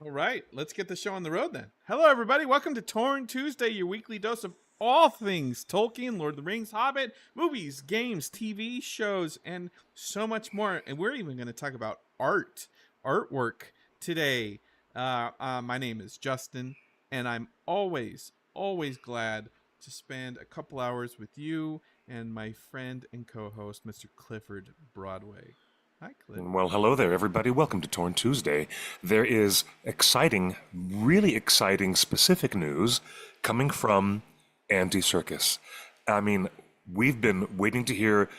All right, let's get the show on the road then. Hello, everybody. Welcome to Torn Tuesday, your weekly dose of all things Tolkien, Lord of the Rings, Hobbit, movies, games, TV shows, and so much more. And we're even going to talk about artwork today. My name is Justin, and I'm always glad to spend a couple hours with you and my friend and co-host, Mr. Clifford Broadway. Hi, Cliff. Well, hello there, everybody. Welcome to Torn Tuesday. There is exciting, really exciting, specific news coming from Andy Serkis. I mean, we've been waiting to hear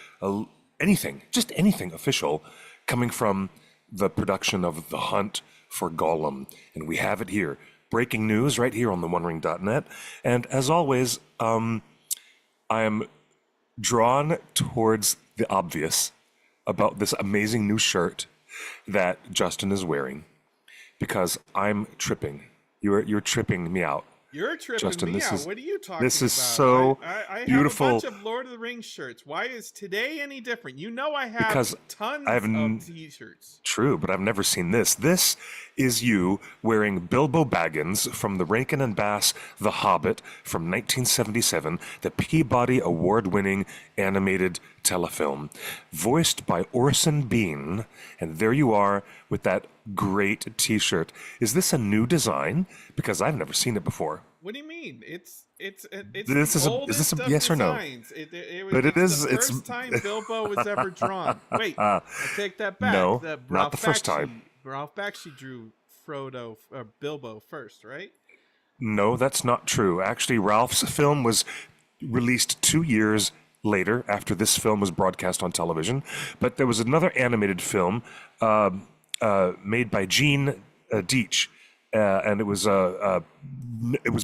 anything, just anything official, coming from the production of The Hunt for Gollum. And we have it here. Breaking news right here on the OneRing.net. And as always, I am drawn towards the obvious about this amazing new shirt that Justin is wearing, because I'm tripping. You're tripping me out. You're tripping Justin, me out. What are you talking about? This is so I beautiful. have a bunch of Lord of the Rings shirts. Why is today any different? You know I have tons of t-shirts. True, but I've never seen this. This is you wearing Bilbo Baggins from the Rankin and Bass The Hobbit from 1977, the Peabody Award-winning animated telefilm, voiced by Orson Bean. And there you are with that great t-shirt. Is this a new design? Because I've never seen it before. What do you mean? It's is this a yes or no? It's the first time Bilbo was ever drawn. Wait, I take that back. No, not the first time. Ralph Bakshi drew Bilbo first, right? No, that's not true. Actually, Ralph's film was released 2 years later after this film was broadcast on television. But there was another animated film made by Gene Deitch. And it was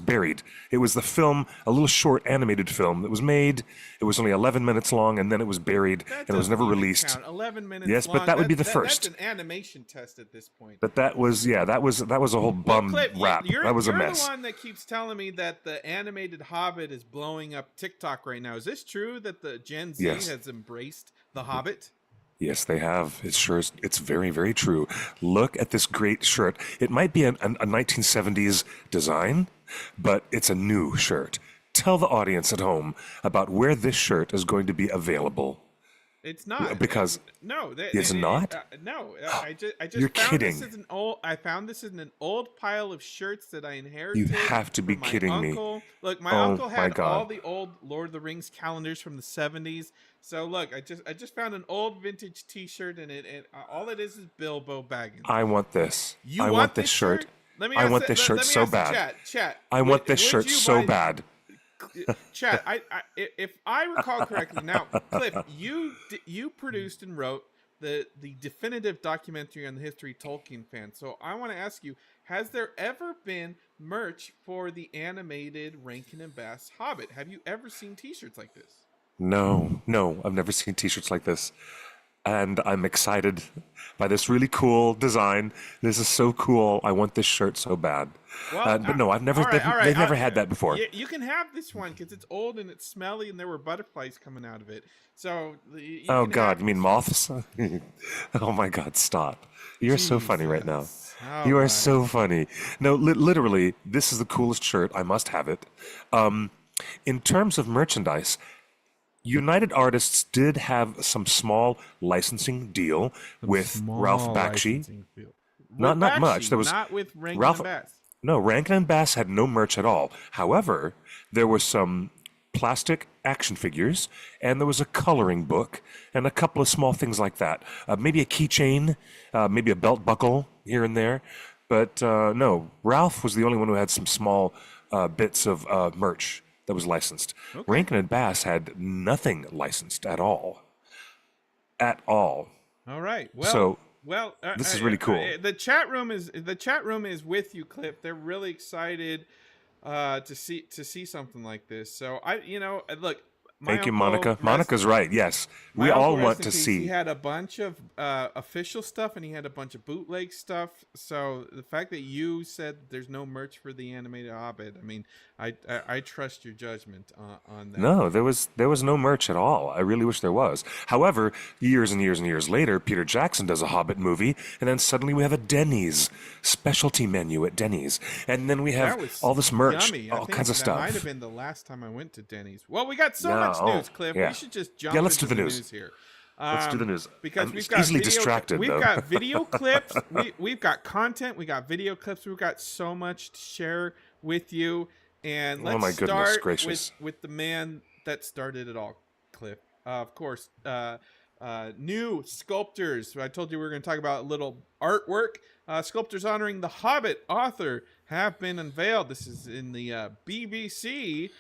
buried. It was the film, a little short animated film that was made. It was only 11 minutes long, and then it was buried, and it was never released. Count. 11 minutes. Yes, long. But that would be the first. That's an animation test at this point. But that was a whole bum rap. That was a mess. You're the one that keeps telling me that the animated Hobbit is blowing up TikTok right now. Is this true that the Gen Z has embraced the Hobbit? Yes, they have. It's very, very true. Look at this great shirt. It might be a 1970s design, but it's a new shirt. Tell the audience at home about where this shirt is going to be available. It's not because it's not. No, I just You're found kidding. This is an old. I found this in an old pile of shirts that I inherited. You have to be kidding me. Look, my uncle had all the old Lord of the Rings calendars from the 70s. So look, I just found an old vintage T-shirt, and all it is Bilbo Baggins. I want this. I want this shirt. I want this shirt so bad. Chat. I want this shirt so bad. Chat, if I recall correctly, now, Cliff, you produced and wrote the definitive documentary on the history of Tolkien fans. So I want to ask you, has there ever been merch for the animated Rankin and Bass Hobbit? Have you ever seen t-shirts like this? No, I've never seen t-shirts like this. And I'm excited by this really cool design. This is so cool. I want this shirt so bad. Well, but no, I've never. They've never had that before. You can have this one because it's old and it's smelly, and there were butterflies coming out of it. So. Oh God, you mean moths? Oh my God, stop! You're so funny right now. You are so funny. No, literally, this is the coolest shirt. I must have it. In terms of merchandise, United Artists did have some small licensing deal with Ralph Bakshi. Not much. There was not with Rankin and Bass. No, Rankin and Bass had no merch at all. However, there were some plastic action figures, and there was a coloring book, and a couple of small things like that. Maybe a keychain, maybe a belt buckle here and there. But no, Ralph was the only one who had some small bits of merch that was licensed. Okay. Rankin and Bass had nothing licensed at all. All right. Well, this is really cool. The chat room is with you, Cliff. They're really excited to see something like this. So look, my Thank you, uncle, Monica. Monica's right. Yes, my we all uncle, want rest in to peace, see. he had a bunch of official stuff and he had a bunch of bootleg stuff. So the fact that you said there's no merch for the animated Hobbit, I mean, I trust your judgment on that. No, there was no merch at all. I really wish there was. However, years and years and years later, Peter Jackson does a Hobbit movie, and then suddenly we have a Denny's specialty menu at Denny's, and then we That have was all this merch, yummy. all kinds of that stuff. might have been the last time I went to Denny's. Well, we got so Yeah, much news, Cliff. yeah. We should just jump Yeah, let's into do the the news. here. Let's do the news. Because I'm we've got easily video, distracted, we've though. got video clips. We've got content. We got video clips. We've got so much to share with you. And let's my goodness start gracious. with the man that started it all, Cliff. Of course, new sculptors. I told you we were going to talk about a little artwork. Sculptors honoring the Hobbit author have been unveiled. This is in the BBC.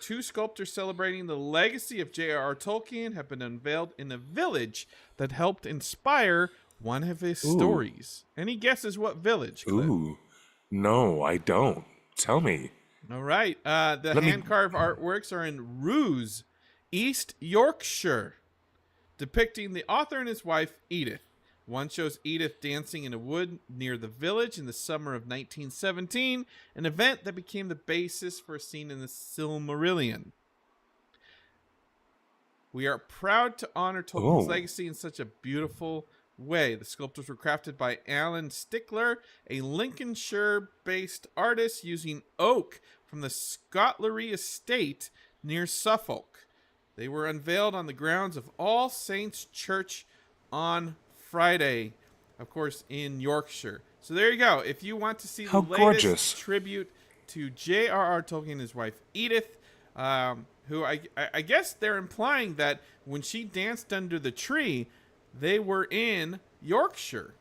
Two sculptors celebrating the legacy of J.R.R. Tolkien have been unveiled in a village that helped inspire one of his stories. Any guesses what village, Cliff? Ooh, no, I don't. Tell me. All right. The hand-carved artworks are in Roos, East Yorkshire, depicting the author and his wife, Edith. One shows Edith dancing in a wood near the village in the summer of 1917, an event that became the basis for a scene in the Silmarillion. We are proud to honor Tolkien's legacy in such a beautiful way. The sculptures were crafted by Alan Stickler, a Lincolnshire-based artist using oak from the Scotlery estate near Suffolk. They were unveiled on the grounds of All Saints Church on Friday, of course, in Yorkshire. So there you go. If you want to see the latest gorgeous. tribute to J.R.R. Tolkien and his wife Edith, who I guess they're implying that when she danced under the tree, they were in Yorkshire.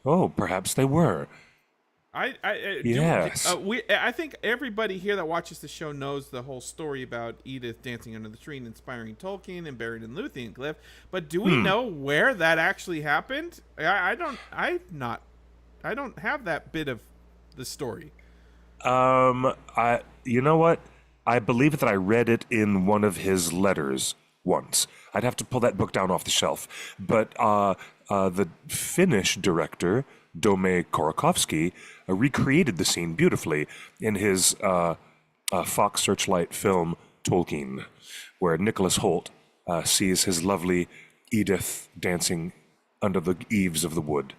Oh, perhaps they were. Yes. I think everybody here that watches the show knows the whole story about Edith dancing under the tree and inspiring Tolkien and buried in Luthien Cliff. But do we know where that actually happened? I don't have that bit of the story. You know what? I believe that I read it in one of his letters once. I'd have to pull that book down off the shelf. But the Finnish director, Dome Korakovsky, recreated the scene beautifully in his Fox Searchlight film Tolkien, where Nicholas Hoult sees his lovely Edith dancing under the eaves of the wood.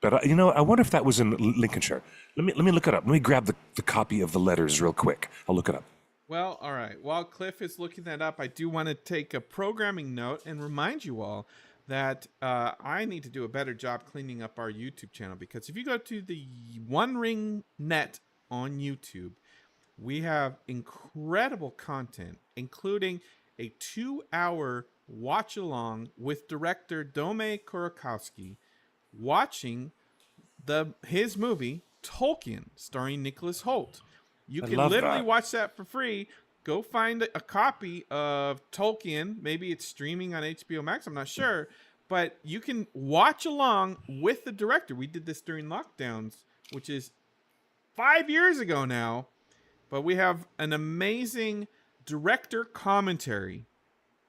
But I wonder if that was in Lincolnshire. Let me look it up. Let me grab the copy of the letters real quick. I'll look it up. Well, all right. While Cliff is looking that up, I do want to take a programming note and remind you all that I need to do a better job cleaning up our YouTube channel, because if you go to the One Ring Net on YouTube, we have incredible content, including a 2-hour watch along with director Dome Korakowski watching his movie Tolkien, starring Nicholas Hoult. You can literally watch that for free. Go find a copy of Tolkien. Maybe it's streaming on HBO Max. I'm not sure. But you can watch along with the director. We did this during lockdowns, which is 5 years ago now. But we have an amazing director commentary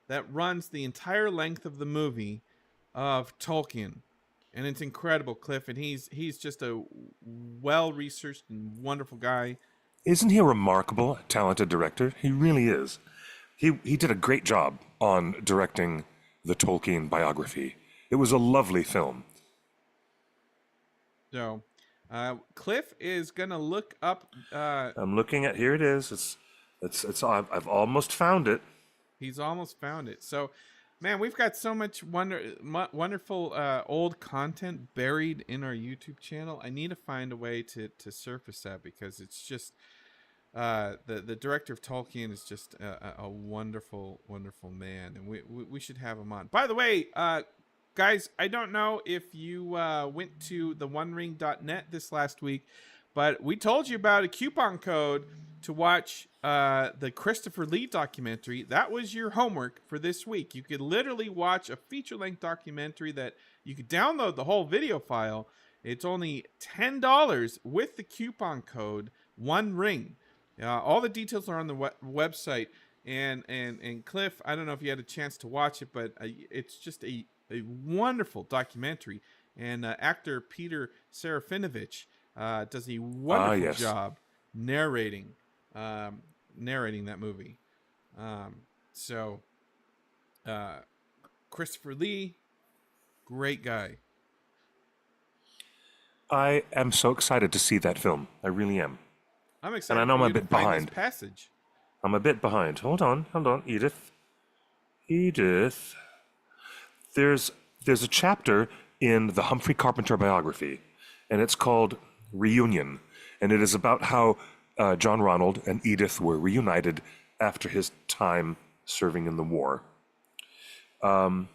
that runs the entire length of the movie of Tolkien. And it's incredible, Cliff. And he's just a well-researched and wonderful guy. Isn't he a remarkable, talented director? He really is. He did a great job on directing the Tolkien biography. It was a lovely film. So, Cliff is gonna look up. I'm looking at, here it is. I've almost found it. He's almost found it. So, man, we've got so much wonderful old content buried in our YouTube channel. I need to find a way to surface that, because it's just the director of Tolkien is just a wonderful man, and we should have him on. By the way, guys, I don't know if you went to the onering.net this last week, but we told you about a coupon code to watch the Christopher Lee documentary. That was your homework for this week. You could literally watch a feature-length documentary that you could download the whole video file. It's only $10 with the coupon code OneRing. All the details are on the website. And Cliff, I don't know if you had a chance to watch it, but it's just a wonderful documentary. And actor Peter Serafinovich does a wonderful Yes. job narrating that movie. So Christopher Lee, great guy. I am so excited to see that film. I really am. I'm excited. And I know for I'm a you to bit find behind. This passage. I'm a bit behind. Hold on, Edith. There's a chapter in the Humphrey Carpenter biography, and it's called Reunion, and it is about how John Ronald and Edith were reunited after his time serving in the war. But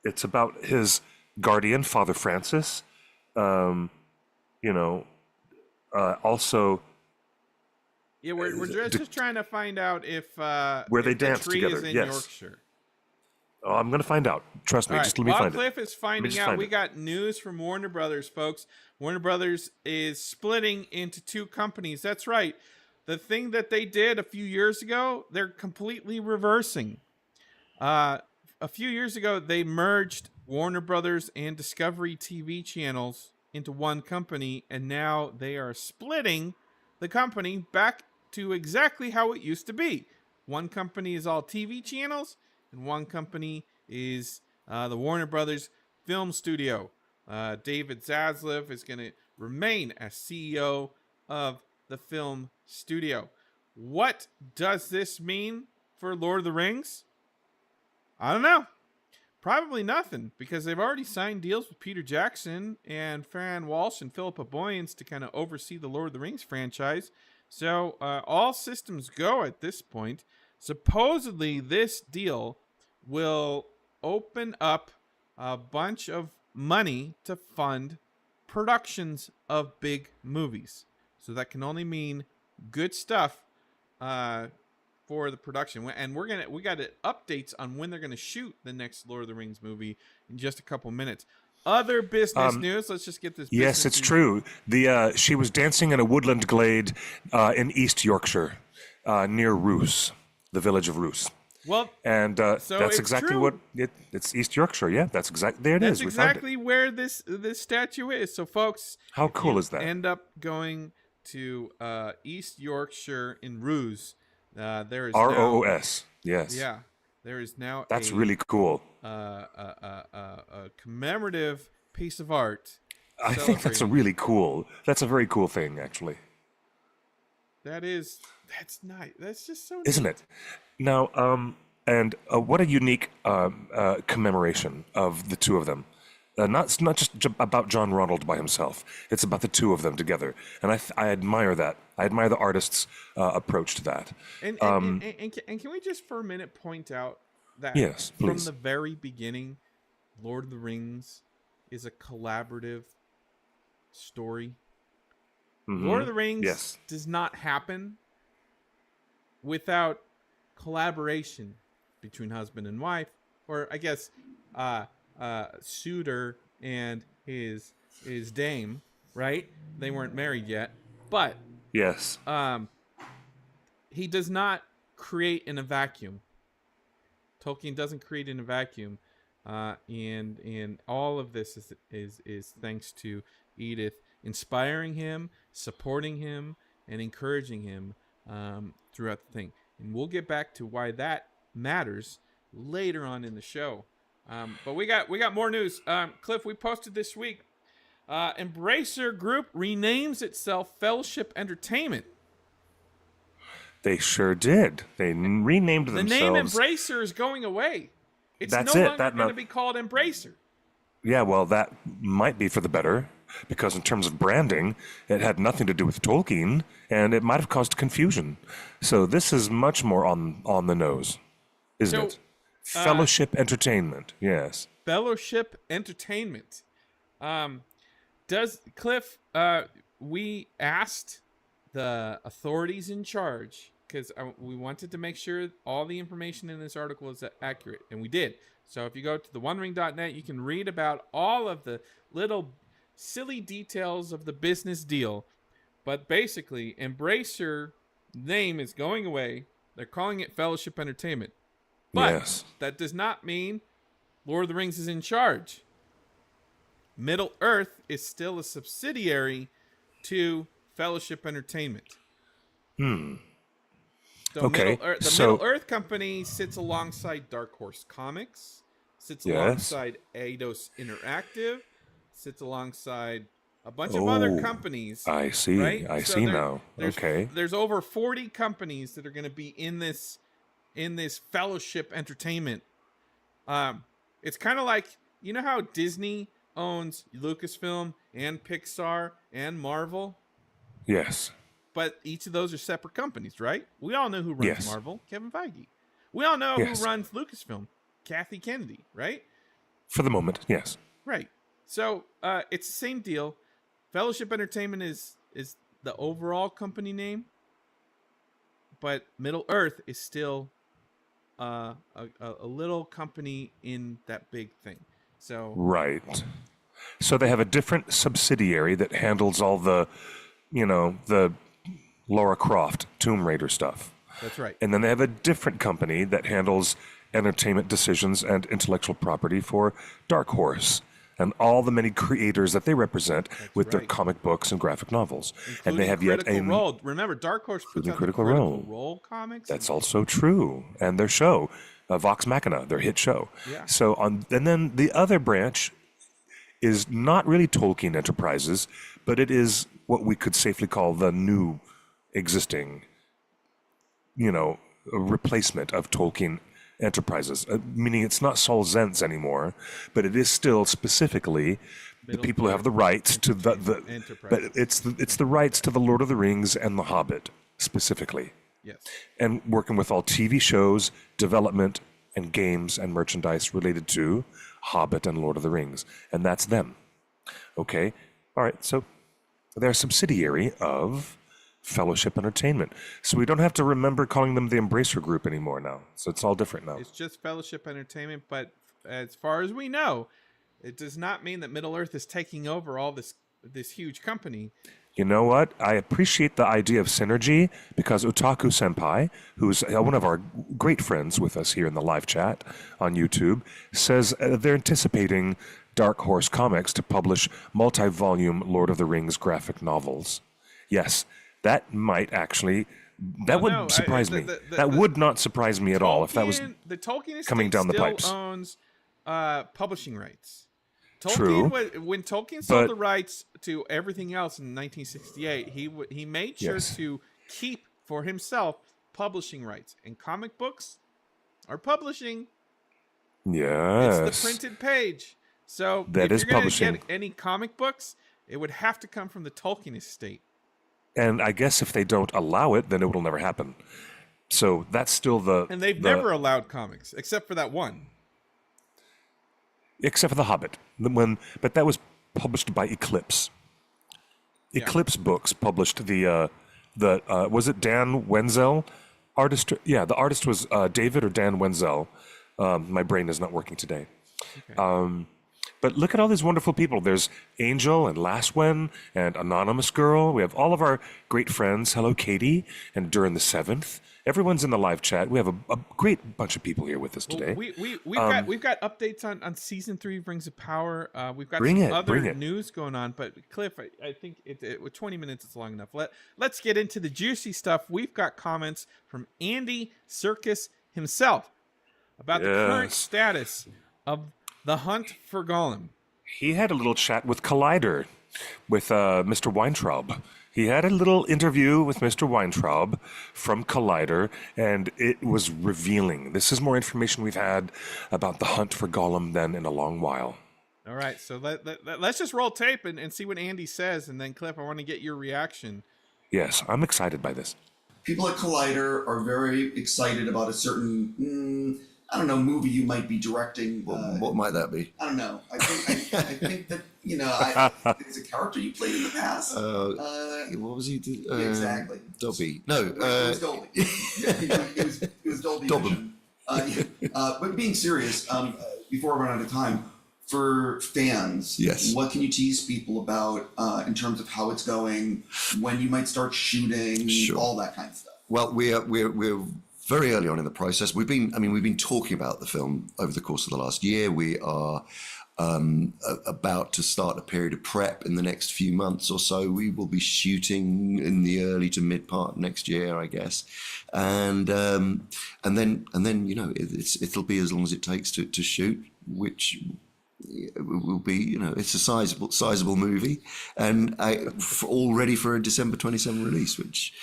it's about his guardian, Father Francis. Also. Yeah, we're just trying to find out if where they danced tree together. is in Yes. Yorkshire. Oh, I'm going to find out. Trust me. All right. Just let me While find Cliff it. is finding out, we got news from Warner Brothers, folks. Warner Brothers is splitting into two companies. That's right. The thing that they did a few years ago, they're completely reversing. A few years ago, they merged Warner Brothers and Discovery TV channels into one company, and now they are splitting the company back to exactly how it used to be. One company is all TV channels, and one company is the Warner Brothers Film Studio. David Zaslav is going to remain as CEO of the film studio. What does this mean for Lord of the Rings? I don't know. Probably nothing, because they've already signed deals with Peter Jackson and Fran Walsh and Philippa Boyens to kind of oversee the Lord of the Rings franchise. So all systems go at this point. Supposedly, this deal will open up a bunch of money to fund productions of big movies. So that can only mean good stuff for the production. And we got updates on when they're gonna shoot the next Lord of the Rings movie in just a couple minutes. Other business news. Let's just get this. Yes, it's true. She was dancing in a woodland glade in East Yorkshire, near Roos, the village of Roos. Well, and so that's exactly true. it's East Yorkshire. Yeah, that's exactly there. That's we exactly found it. where this statue is. So, folks, how cool is that? End up going to East Yorkshire in Roos. There is ROS. Yes. Yeah, there is now. That's really cool. A commemorative piece of art. I think that's a really cool. That's a very cool thing, actually. That's nice. That's just so. Isn't it? Now, and what a unique commemoration of the two of them. Not just about John Ronald by himself. It's about the two of them together, and I admire that. I admire the artist's approach to that. And can we just for a minute point out that yes, from the very beginning, Lord of the Rings is a collaborative story. Mm-hmm. Lord of the Rings does not happen without collaboration between husband and wife, or I guess suitor and his dame, right? They weren't married yet, but yes, he does not create in a vacuum. Tolkien doesn't create in a vacuum, and all of this is thanks to Edith inspiring him, supporting him, and encouraging him throughout the thing. And we'll get back to why that matters later on in the show. But we got more news. Cliff, we posted this week. Embracer Group renames itself Fellowship Entertainment. They sure did. They renamed themselves. The name Embracer is going away. It's no longer going to be called Embracer. Yeah, well, that might be for the better, because in terms of branding, it had nothing to do with Tolkien, and it might have caused confusion. So this is much more on the nose, isn't it? Fellowship Entertainment, yes. Fellowship Entertainment. Cliff, we asked the authorities in charge, because we wanted to make sure all the information in this article is accurate, and we did. So if you go to theonering.net, you can read about all of the little silly details of the business deal. But basically, Embracer name is going away. They're calling it Fellowship Entertainment. But Yes. that does not mean Lord of the Rings is in charge. Middle Earth is still a subsidiary to Fellowship Entertainment. So Okay, the Middle Earth company sits alongside Dark Horse Comics, sits alongside Eidos Interactive, sits alongside a bunch of other companies. I see. Right? I see now. Okay. There's over 40 companies that are going to be in this Fellowship Entertainment. It's kind of like, you know how Disney owns Lucasfilm and Pixar and Marvel? Yes. But each of those are separate companies, right? We all know who runs Yes. Marvel, Kevin Feige. We all know Yes. who runs Lucasfilm, Kathy Kennedy, right? For the moment, yes. Right. So it's the same deal. Fellowship Entertainment is the overall company name, but Middle Earth is still a little company in that big thing. So Right. So they have a different subsidiary that handles all the, the Lara Croft Tomb Raider stuff. that's right. And then they have a different company that handles entertainment decisions and intellectual property for Dark Horse and all the many creators that they represent with their right. comic books and graphic novels. Including And they have yet Critical a Role. Remember, Dark Horse puts out Critical the Critical Role. Role comics. That's also true. And their show, Vox Machina, their hit show. Yeah. So and then the other branch is not really Tolkien Enterprises, but it is what we could safely call the new existing, a replacement of Tolkien Enterprises, meaning it's not Saul Zentz anymore, but it is still specifically the people who have the rights to but it's the rights to the Lord of the Rings and the Hobbit specifically. Yes. And working with all TV shows, development, and games and merchandise related to Hobbit and Lord of the Rings. And that's them. Okay? All right, so they're a subsidiary of Fellowship Entertainment. So we don't have to remember calling them the Embracer Group anymore now. So it's all different now. It's just Fellowship Entertainment, but as far as we know, it does not mean that Middle Earth is taking over all this huge company. You know what? I appreciate the idea of synergy because Otaku Senpai, who's one of our great friends with us here in the live chat on YouTube, says they're anticipating Dark Horse Comics to publish multi-volume Lord of the Rings graphic novels. Yes, that might actually... That would surprise me. That would not surprise me at all if that was the Tolkien estate coming down the still pipes. Owns publishing rights. True. When Tolkien sold the rights to everything else in 1968, he made sure to keep for himself publishing rights. And comic books are publishing. Yes. It's the printed page. So that if is you're going to publishing. get any comic books, it would have to come from the Tolkien estate. And I guess if they don't allow it, then it will never happen. So that's still And they've never allowed comics, except for that one. Except for The Hobbit. But that was published by Eclipse. Yeah. Eclipse Books published the was it Dan Wenzel? Artist? Yeah, the artist was David or Dan Wenzel. My brain is not working today. Okay. But look at all these wonderful people. There's Angel and Laswen and Anonymous Girl. We have all of our great friends. Hello, Katie. And During the Seventh. Everyone's in the live chat. We have a great bunch of people here with us today. We've got updates on season 3 of Rings of Power. We've got other news going on. But Cliff, I think with 20 minutes it's long enough. Let's get into the juicy stuff. We've got comments from Andy Serkis himself about the current status of the hunt for Gollum. He had a little chat with Collider, with Mr. Weintraub. He had a little interview with Mr. Weintraub from Collider, and it was revealing. This is more information we've had about the hunt for Gollum than in a long while. All right, so let's just roll tape and see what Andy says, and then, Cliff, I want to get your reaction. Yes, I'm excited by this. People at Collider are very excited about a certain... movie you might be directing. What might that be? I don't know. I think that, it's a character you played in the past. What was he? Exactly. Dobby. No. It was Dolby. It was Dolby Dobbin. Vision. But being serious, before I run out of time, for fans, Yes. what can you tease people about in terms of how it's going, when you might start shooting, Sure. all that kind of stuff? Well, we're very early on in the process. We've been talking about the film over the course of the last year. We are about to start a period of prep in the next few months or so. We will be shooting in the early to mid part next year, I guess, and then it'll be as long as it takes to shoot, which will be, it's a sizable movie, and all ready for a December 27 release, which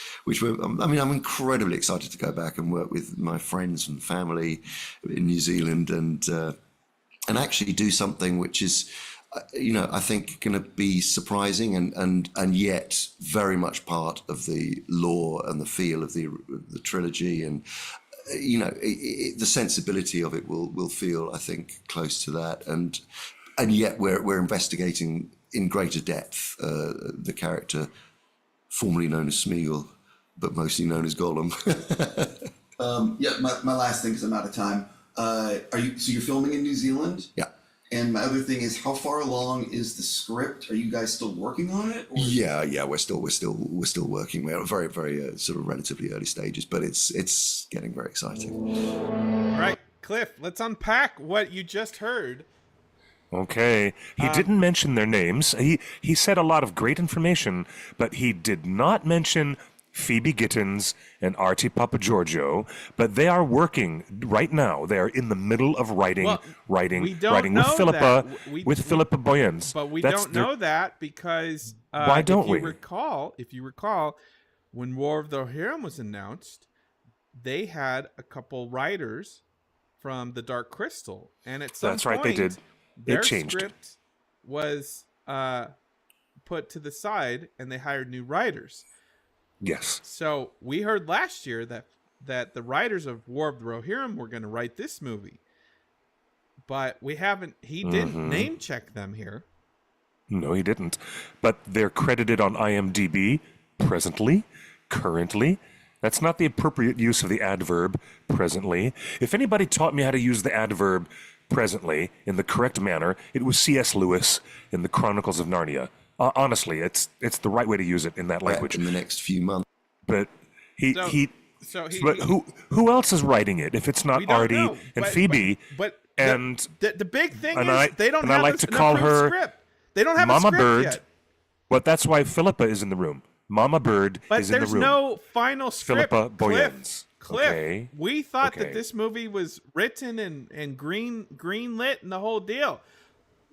I'm incredibly excited to go back and work with my friends and family in New Zealand and actually do something which is, I think going to be surprising and yet very much part of the lore and the feel of the trilogy, and the sensibility of it will feel, I think, close to that, and yet we're investigating in greater depth the character formerly known as Smeagol, but mostly known as Gollum. My last thing, because I'm out of time. So you're filming in New Zealand? Yeah. And my other thing is, how far along is the script? Are you guys still working on it? Or Yeah, we're still working. We're at very, very sort of relatively early stages, but it's getting very exciting. All right, Cliff, let's unpack what you just heard. Okay. He didn't mention their names. He said a lot of great information, but he did not mention Phoebe Gittins and Artie Papagiorgio, but they are working right now. They are in the middle of writing with Philippa Boyens. But we don't know that because why don't we? If you recall, when War of the Rohirrim was announced, they had a couple writers from the Dark Crystal, and at some That's point, right, they did. Their It changed. script was put to the side, and they hired new writers. Yes. So we heard last year that the writers of War of the Rohirrim were going to write this movie, but we haven't. He didn't name check them here. No, he didn't. But they're credited on IMDb currently. That's not the appropriate use of the adverb presently. If anybody taught me how to use the adverb presently in the correct manner, it was C.S. Lewis in the Chronicles of Narnia. Honestly, it's the right way to use it in that language. In the next few months. But who else is writing it if it's not Artie and Phoebe? But and the big thing is they don't and have I like to call her script. They don't have Mama a script Bird. yet. But that's why Philippa is in the room. Mama Bird is in the room. But there's no final script. Philippa Boyens. Cliff, Okay. we thought Okay. that this movie was written and green lit and the whole deal.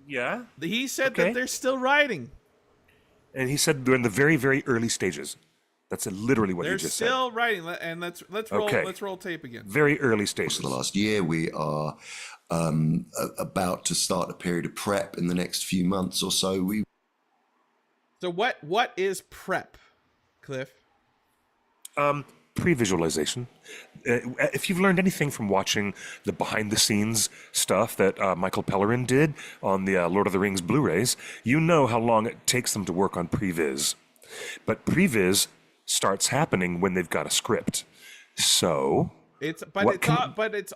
Yeah. He said Okay. that they're still writing. And he said they're in the very, very early stages. That's literally what They're he just said. still writing, and let's roll Okay. let's roll tape again. Very early stages. For the last year, we are about to start a period of prep in the next few months or so. So what is prep, Cliff? Pre-visualization. If you've learned anything from watching the behind-the-scenes stuff that Michael Pellerin did on the Lord of the Rings Blu-rays, you know how long it takes them to work on previs. But previs starts happening when they've got a script. So It's what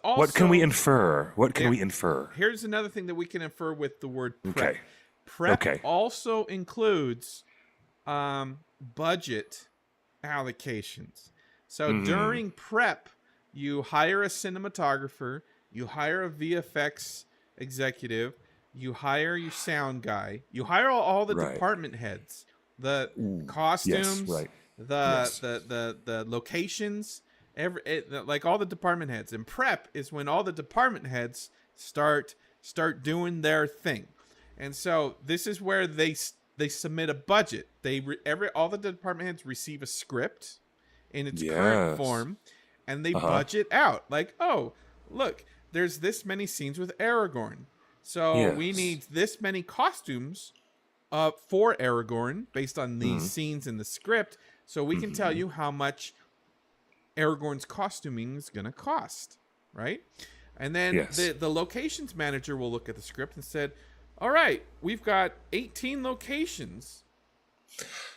also what can we infer? What can we infer? Here's another thing that we can infer with the word prep. Okay. Prep Okay. also includes budget allocations. So during prep, you hire a cinematographer, you hire a VFX executive, you hire your sound guy, you hire all the Right. department heads, the costumes, right. the locations, like all the department heads. And prep is when all the department heads start doing their thing. And so this is where they submit a budget. All the department heads receive a script in its current form, and they budget out. Like, oh, look, there's this many scenes with Aragorn, so we need this many costumes for Aragorn based on these scenes in the script, so we can tell you how much Aragorn's costuming is going to cost, right? And then the locations manager will look at the script and said, all right, we've got 18 locations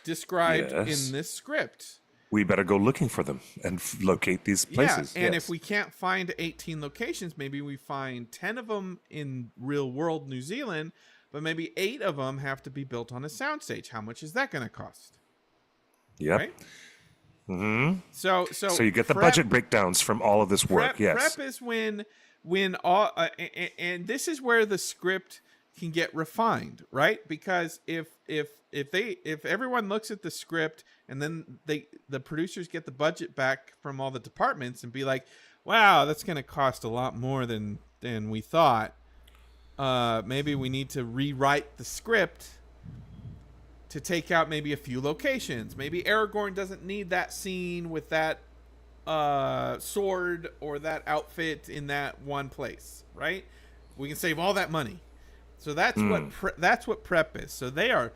described in this script. we better go looking for them and locate these places. Yeah, and Yes. if we can't find 18 locations, maybe we find 10 of them in real world New Zealand, but maybe 8 of them have to be built on a soundstage. How much is that going to cost? Yep. Right? So you get the budget breakdowns from all of this work. Yes. Prep is when all and this is where the script can get refined, right? Because if everyone looks at the script and then the producers get the budget back from all the departments and be like, wow, that's going to cost a lot more than we thought. Maybe we need to rewrite the script to take out maybe a few locations. Maybe Aragorn doesn't need that scene with that sword or that outfit in that one place, right? We can save all that money. So that's what prep is. So they are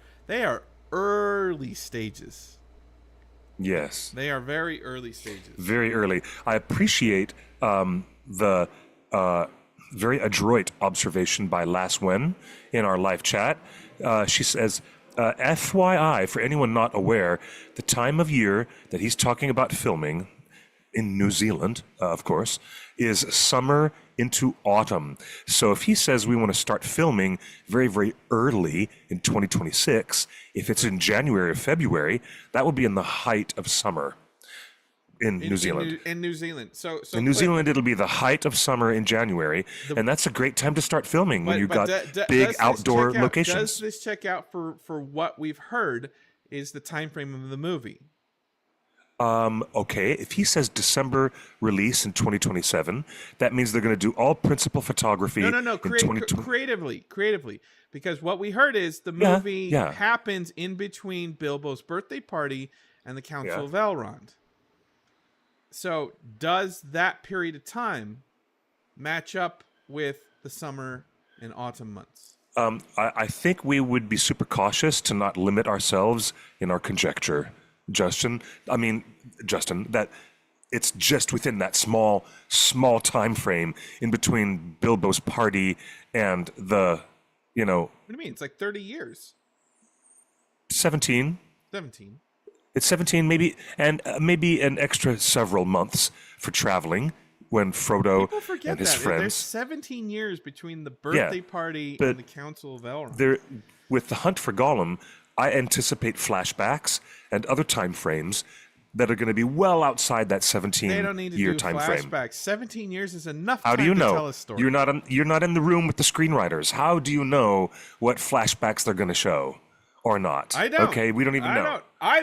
early stages. Yes. They are very early stages. Very early. I appreciate the very adroit observation by Lass Wen in our live chat. She says, FYI, for anyone not aware, the time of year that he's talking about filming in New Zealand, of course, is summer into autumn. So if he says we want to start filming very, very early in 2026, if it's in January or February, that will be in the height of summer in New Zealand. In New Zealand. So in New Zealand, it'll be the height of summer in January, and that's a great time to start filming when you've got big outdoor locations. Does this check out for what we've heard is the time frame of the movie? Okay, if he says December release in 2027, that means they're going to do all principal photography. No. Creatively, because what we heard is the movie happens in between Bilbo's birthday party and the Council of Elrond. So does that period of time match up with the summer and autumn months? I think we would be super cautious to not limit ourselves in our conjecture, Justin, that it's just within that small time frame in between Bilbo's party and the, What do you mean? It's like 30 years. 17. 17. It's 17, maybe, and maybe an extra several months for traveling when Frodo and his friends. There's 17 years between the birthday party and the Council of Elrond. With the hunt for Gollum, I anticipate flashbacks and other time frames that are going to be well outside that 17-year They don't need to do time flashbacks. frame. 17 years is enough How time do you to know? tell a story. You're not in the room with the screenwriters. How do you know what flashbacks they're going to show or not? I don't. Okay, we don't even know. I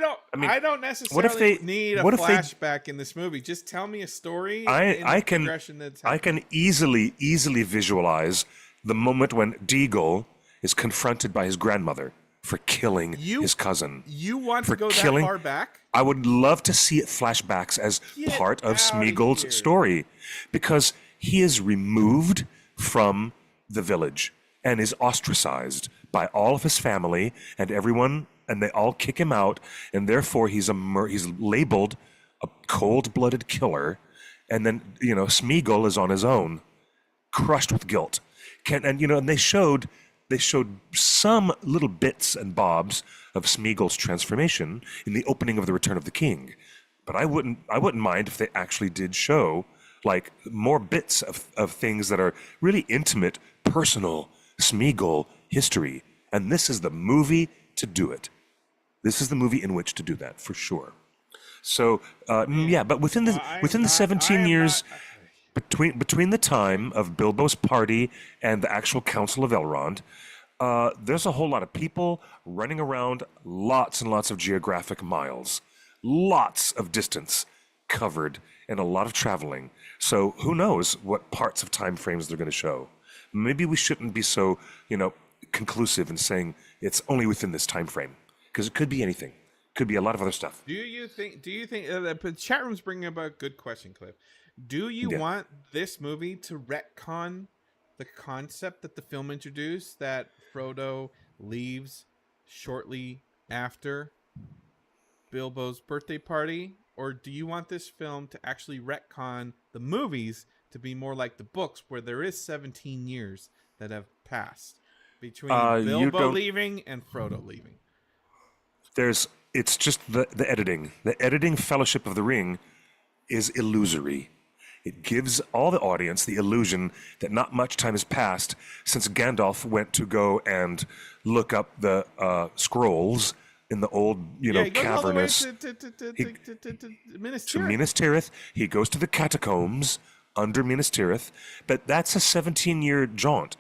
don't necessarily need a flashback in this movie. Just tell me a story. I can easily visualize the moment when Deagle is confronted by his grandmother for killing his cousin. You want to go that far back? I would love to see it flashbacks as part of Smeagol's story, because he is removed from the village and is ostracized by all of his family and everyone, and they all kick him out, and therefore he's labeled a cold-blooded killer, and then Smeagol is on his own, crushed with guilt. And they showed some little bits and bobs of Smeagol's transformation in the opening of The Return of the King, but I wouldn't mind if they actually did show like more bits of things that are really intimate, personal Smeagol history, and this is the movie to do it. This is the movie in which to do that for sure. So but within the 17 years. Between the time of Bilbo's party and the actual Council of Elrond, there's a whole lot of people running around, lots and lots of geographic miles, lots of distance covered, and a lot of traveling. So who knows what parts of time frames they're going to show. Maybe we shouldn't be so, conclusive in saying it's only within this time frame, because it could be anything. Could be a lot of other stuff. Do you think the chat room's bringing up a good question, Cliff? Do you want this movie to retcon the concept that the film introduced, that Frodo leaves shortly after Bilbo's birthday party? Or do you want this film to actually retcon the movies to be more like the books, where there is 17 years that have passed between Bilbo leaving and Frodo leaving? There's it's just the editing. The editing Fellowship of the Ring is illusory. It gives all the audience the illusion that not much time has passed since Gandalf went to go and look up the scrolls in the old, He goes cavernous. all the way to Minas To Tirith. Minas Tirith. He goes to the catacombs under Minas Tirith, but that's a 17-year jaunt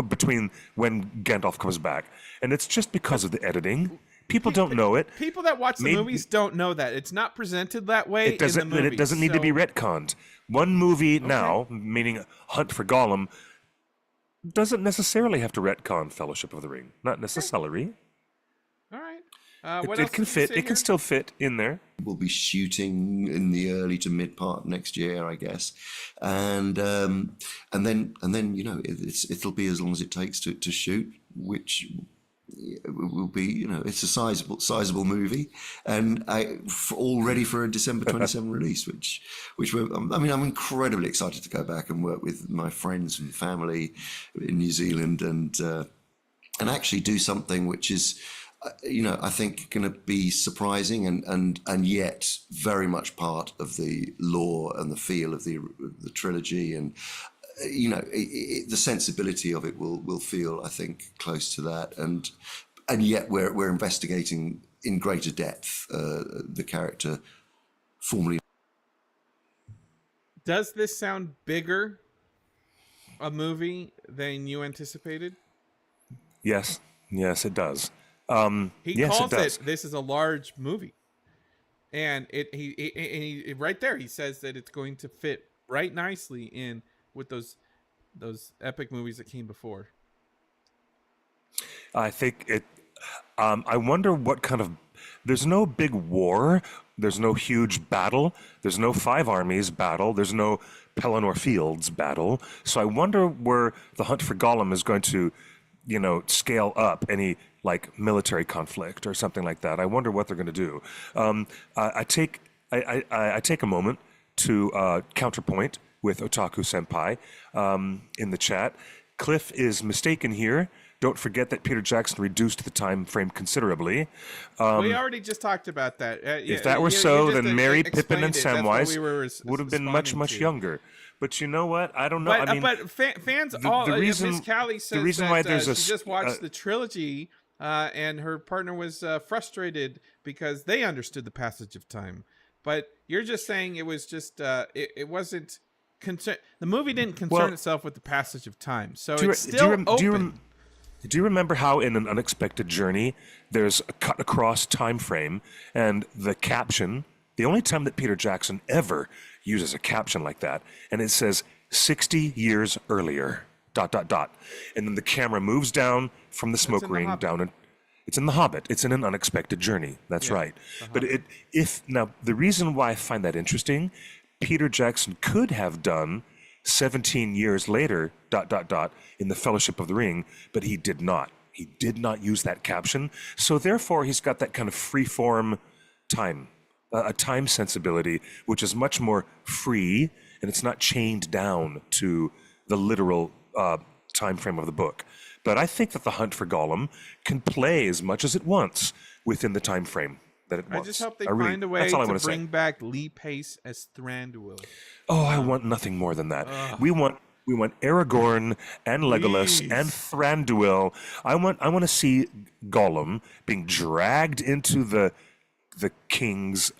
between when Gandalf comes back, and it's just because of the editing. People don't know it. People that watch the movies don't know that. It's not presented that way. It doesn't. In the movies, It doesn't need to be retconned. One movie now, meaning Hunt for Gollum, doesn't necessarily have to retcon Fellowship of the Ring. Not necessarily. All right. What It else can did you fit. say It can here? still fit in there. We'll be shooting in the early to mid part next year, I guess, and then it'll be as long as it takes to shoot, which will be it's a sizable movie, and all ready for a December 27 release, which I'm incredibly excited to go back and work with my friends and family in New Zealand and actually do something which is. I think going to be surprising and yet very much part of the lore and the feel of the trilogy, and the sensibility of it will feel, I think, close to that, and yet we're investigating in greater depth the character formerly. Does this sound bigger a movie than you anticipated? Yes, it does. He yes, calls it does. this is a large movie, and he right there he says that it's going to fit right nicely in with those epic movies that came before. I think it. I wonder what kind of. There's no big war. There's no huge battle. There's no Five Armies battle. There's no Pelennor Fields battle. So I wonder where the Hunt for Gollum is going to, scale up any like military conflict or something like that. I wonder what they're going to do. I take a moment to counterpoint with Otaku Senpai in the chat. Cliff is mistaken here. Don't forget that Peter Jackson reduced the time frame considerably. We already just talked about that. If that were so, then Merry, Pippin, and explained it. That's what Samwise we were would have been much, responding much to. younger. But you know what? I don't know. But fans all. the reason- Miss Callie says the reason that why there's a she just watched the trilogy, and her partner was frustrated because they understood the passage of time. But you're just saying it was just it wasn't concern. The movie didn't concern itself with the passage of time, so it's still open. Do you remember how in An Unexpected Journey there's a cut across time frame and the caption, the only time that Peter Jackson ever uses a caption like that, and it says 60 years earlier, ... And then the camera moves down from the smoke ring down and it's in The Hobbit. It's in An Unexpected Journey. That's right. But the reason why I find that interesting, Peter Jackson could have done 17 years later, ... in the Fellowship of the Ring, but he did not. He did not use that caption. So therefore, he's got that kind of free-form time, a time sensibility, which is much more free, and it's not chained down to the literal time frame of the book. But I think that the Hunt for Gollum can play as much as it wants within the time frame that it wants. I just hope they find a way that's all I to wanna say. bring back Lee Pace as Thranduil. Oh, I want nothing more than that. We want Aragorn and Legolas and Thranduil. I want to see Gollum being dragged into the king's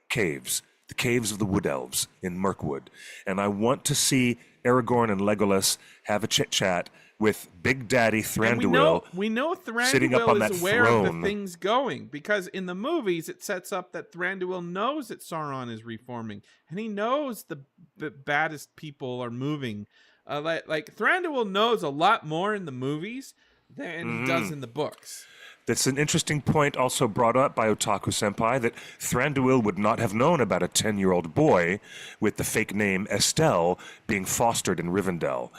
caves, the caves of the Wood Elves in Mirkwood, and I want to see Aragorn and Legolas have a chit chat with Big Daddy Thranduil. We know sitting up Thranduil on that is aware of the throne. things going, because in the movies it sets up that Thranduil knows that Sauron is reforming, and he knows the baddest people are moving. Like Thranduil knows a lot more in the movies than he does in the books. That's an interesting point also brought up by Otaku Senpai, that Thranduil would not have known about a 10-year-old boy with the fake name Estelle being fostered in Rivendell.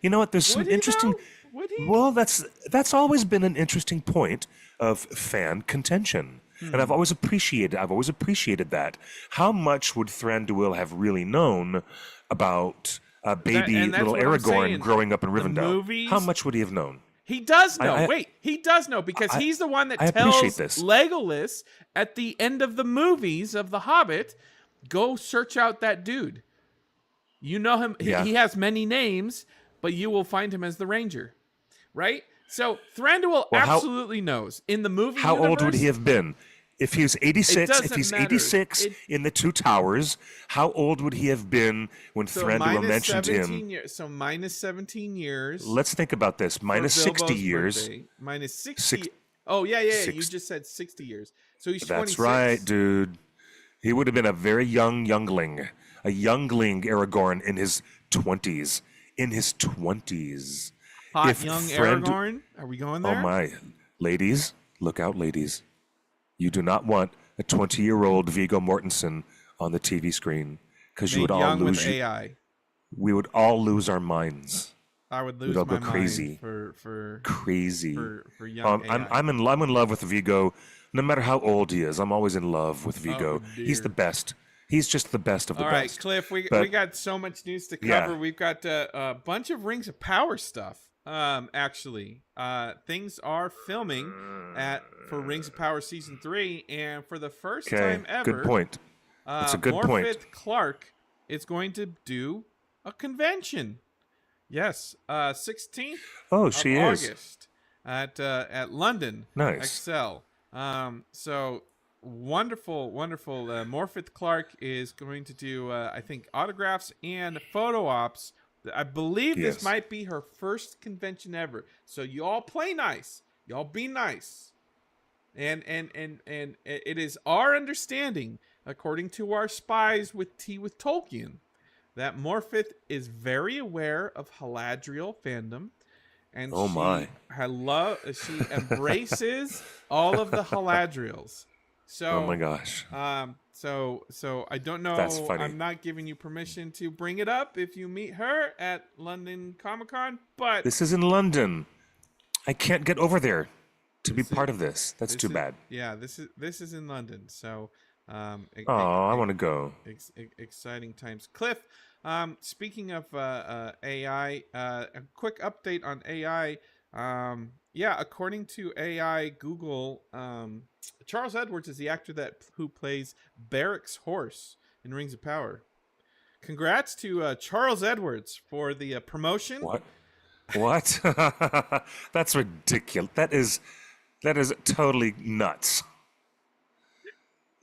You know what? There's some Would he interesting. know? Would he? Well, that's always been an interesting point of fan contention, and I've always appreciated that. How much would Thranduil have really known about baby and that's little what I'm Aragorn saying. growing up in The Rivendell? movies- How much would he have known? He does know. I- He does know because he's the one that I tells appreciate this. Legolas at the end of the movies of The Hobbit, go search out that dude. You know him. Yeah. He has many names, but you will find him as the Ranger, right? So Thranduil Well, absolutely knows. In the movie How old would universe, he have been? If he was 86, if doesn't he's matter. 86 in the Two Towers, how old would he have been when So Thranduil minus mentioned 17 him? years. So minus 17 years. Let's think about this. Minus for 60 Bilbo's years. birthday. Minus 60. Six- Oh, yeah. You six- just said 60 years. So he's That's 26. right, dude. He would have been a very youngling. A youngling Aragorn in his 20s. In his 20s. Hot If young Thrandu- Aragorn. Are we going there? Oh my. Ladies, look out, ladies. You do not want a 20-year-old Viggo Mortensen on the TV screen because you Made would all young lose. with AI. We would all lose our minds. I would lose all my go crazy. mind for Crazy. young AI. I'm in love with Viggo. No matter how old he is, I'm always in love with Viggo. He's dear. the best. He's just the best of the All right, best. Cliff, we But- got so much news to Yeah. cover. We've got a bunch of Rings of Power stuff. Actually, things are filming for Rings of Power season 3, and for the first Okay, time ever, good point. That's a good point. Morfydd Clark is going to do a convention. Yes, 16th Oh, of she is. August at London. Nice. Excel. So wonderful. Morfydd Clark is going to do, I think, autographs and photo ops. I believe this Yes. might be her first convention ever. So you all play nice. Y'all be nice. And it is our understanding, according to our spies with Tea with Tolkien, that Morfydd is very aware of Haladriel fandom, and Oh my. she embraces all of the Haladriels. So, Oh my gosh. So I don't know. That's funny. I'm not giving you permission to bring it up if you meet her at London Comic-Con, but This is in London. I can't get over there to be part of this. That's this too is- bad. Yeah, this is in London. So, Oh, I want to go. exciting times. Cliff, speaking of AI, a quick update on AI. According to AI Google, Charles Edwards is the actor who plays Barrick's horse in Rings of Power. Congrats to Charles Edwards for the promotion. What? What? That's ridiculous. That is totally nuts.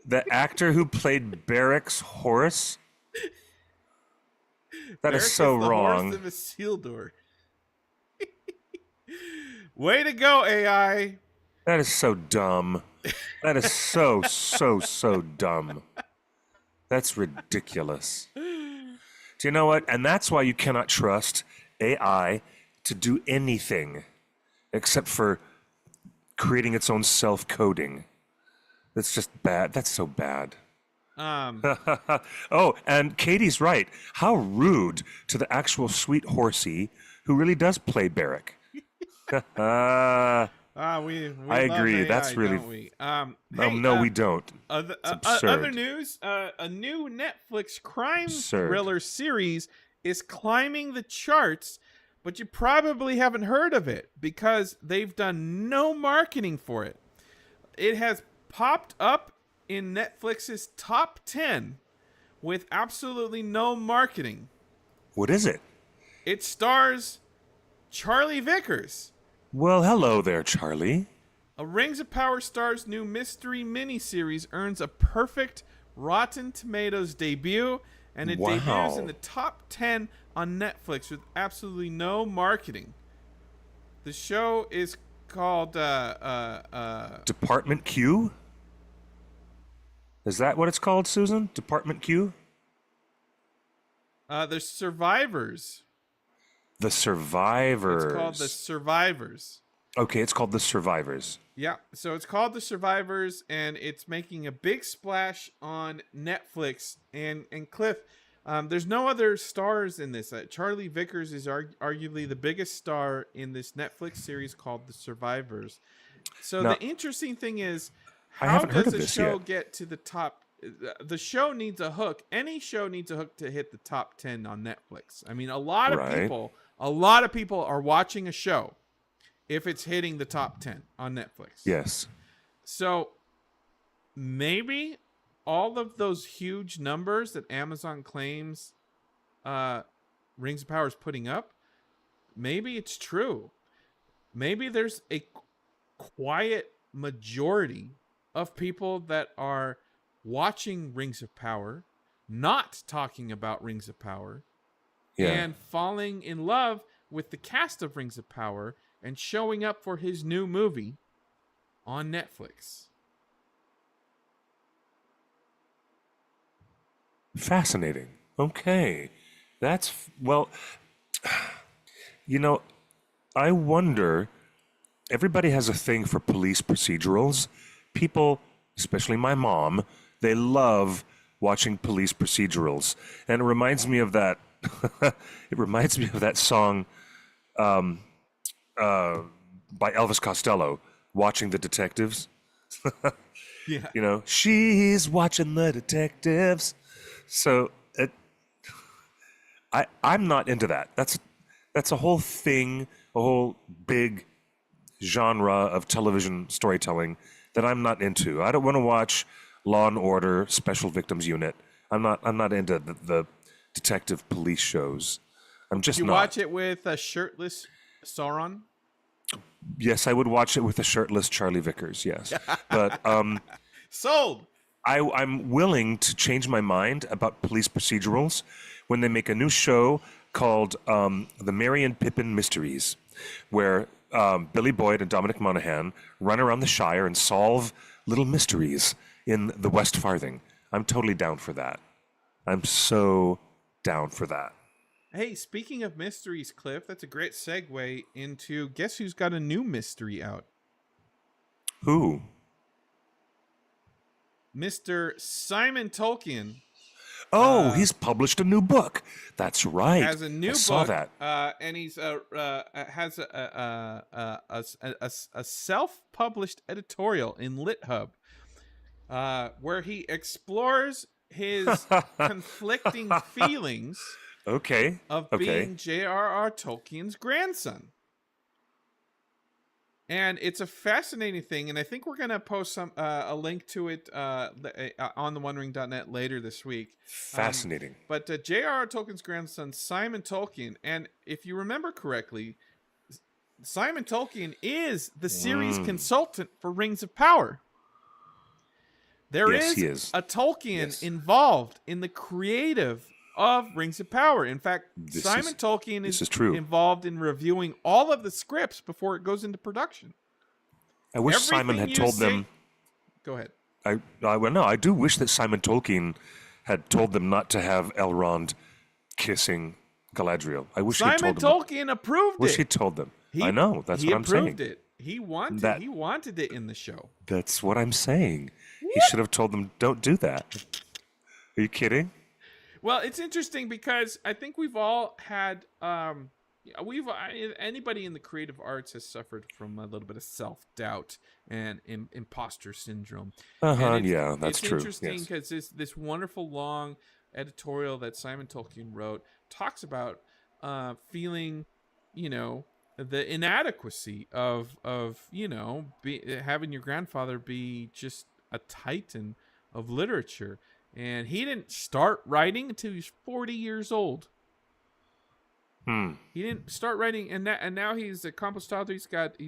The actor who played Barrick's horse? That Barrick is so the wrong. Horse of Isildur. Way to go, AI. That is so dumb. That is so dumb. That's ridiculous. Do you know what? And that's why you cannot trust AI to do anything except for creating its own self-coding. That's just bad. That's so bad. Oh, and Katie's right. How rude to the actual sweet horsey who really does play Barrick. We I love agree. AI, That's really- don't we? No, we don't. Other absurd. news, a new Netflix crime Absurd. thriller series is climbing the charts, but you probably haven't heard of it because they've done no marketing for it. It has popped up in Netflix's top 10 with absolutely no marketing. What is it? It stars Charlie Vickers. Well, hello there, Charlie. A Rings of Power star's new mystery miniseries earns a perfect Rotten Tomatoes debut, and it Wow. debuts in the top 10 on Netflix with absolutely no marketing. The show is called Department Q? Is that what it's called, Susan? Department Q? The Survivors. The Survivors. It's called The Survivors. Okay, it's called The Survivors. Yeah, so it's called The Survivors, and it's making a big splash on Netflix. And Cliff, there's no other stars in this. Charlie Vickers is arguably the biggest star in this Netflix series called The Survivors. So Now, the interesting thing is, I how haven't heard does of a this show yet. get to the top? The show needs a hook. Any show needs a hook to hit the top 10 on Netflix. I mean, a lot of Right. people are watching a show. if it's hitting the top 10 on Netflix. Yes. So maybe all of those huge numbers that Amazon claims Rings of Power is putting up, maybe it's true. Maybe there's a quiet majority of people that are watching Rings of Power, not talking about Rings of Power, and falling in love with the cast of Rings of Power and showing up for his new movie on Netflix. Fascinating. Okay. That's, well, you know, I wonder, everybody has a thing for police procedurals. People, especially my mom, they love watching police procedurals. And it reminds me of that, it reminds me of that song by Elvis Costello, Watching the Detectives. Yeah. You know, she's watching the detectives. So I'm not into that. That's a whole thing, a whole big genre of television storytelling that I'm not into. I don't want to watch Law and Order, Special Victims Unit. I'm not into the detective police shows. I'm just Did you not. watch it with a shirtless Sauron? Yes, I would watch it with a shirtless Charlie Vickers. Yes, but Sold. I'm willing to change my mind about police procedurals when they make a new show called The Merry and Pippin Mysteries, where Billy Boyd and Dominic Monaghan run around the Shire and solve little mysteries in the West Farthing. I'm totally down for that. I'm so down for that. Hey, speaking of mysteries, Cliff, that's a great segue into guess who's got a new mystery out? Who? Mr. Simon Tolkien Oh, he's published a new book. That's right. has a new I book. saw that. And he's has a self-published editorial in LitHub where he explores his conflicting feelings Okay. of being J.R.R. Tolkien's grandson. And it's a fascinating thing, and I think we're going to post a link to it on the OneRing.net later this week. Fascinating. But J.R.R. Tolkien's grandson, Simon Tolkien, and if you remember correctly, Simon Tolkien is the series consultant for Rings of Power. There Yes, he is is. a Tolkien Yes. involved in the creative of Rings of Power. In fact, Simon Tolkien this is is true. involved in reviewing all of the scripts before it goes into production. I wish Simon had told them. Go ahead. Well, no, I do wish that Simon Tolkien had told them not to have Elrond kissing Galadriel. I wish he Simon told them. Tolkien approved Wish he it. told them. I know. That's what I'm saying. He approved it. He wanted That- he wanted it in the show. That's what I'm saying. He should have told them, don't do that. Are you kidding? Well, it's interesting because I think we've all had anybody in the creative arts has suffered from a little bit of self-doubt and imposter syndrome. And Yeah, that's it's true. interesting Yes. because this wonderful long editorial that Simon Tolkien wrote talks about feeling, the inadequacy of having your grandfather be just a titan of literature. And he didn't start writing until he was 40 years old. He didn't start writing, and now he's accomplished author. He's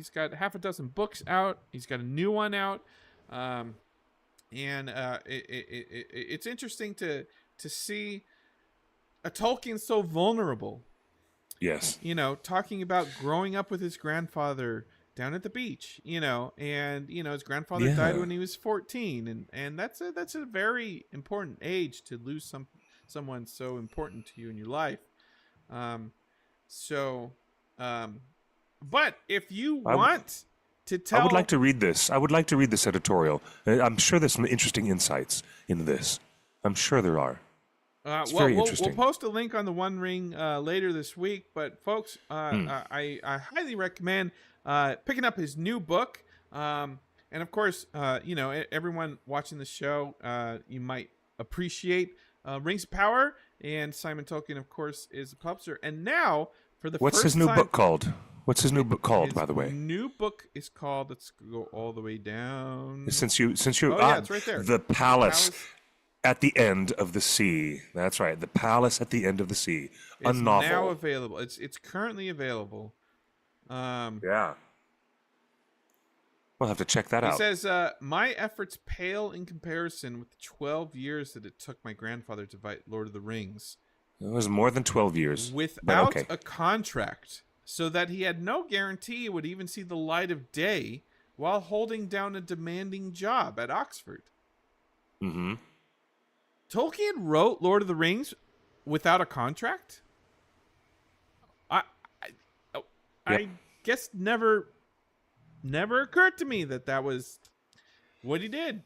got half a dozen books out. He's got a new one out, it's interesting to see a Tolkien so vulnerable. Yes. Talking about growing up with his grandfather down at the beach, and his grandfather died when he was 14, and that's a very important age to lose someone so important to you in your life. But if you want to tell, I would like to read this. I would like to read this editorial. I'm sure there's some interesting insights in this. I'm sure there are. It's very interesting. We'll post a link on the One Ring later this week. But folks, I highly recommend picking up his new book. And of course, everyone watching the show, you might appreciate Rings of Power. And Simon Tolkien, of course, is a publisher. And now, for the What's first his new time, book called? What's his new book called, by the way? New book is called. Let's go all the way down. Since you, Oh yeah, it's right there. The Palace at the End of the Sea. That's right, The Palace at the End of the Sea. A It's novel. now available. It's currently available. Yeah. We'll have to check that He out. says, my efforts pale in comparison with the 12 years that it took my grandfather to write Lord of the Rings. It was more than 12 years. but Without okay. a contract, so that he had no guarantee it would even see the light of day while holding down a demanding job at Oxford. Mm-hmm. Tolkien wrote Lord of the Rings without a contract? I guess never occurred to me that was what he did.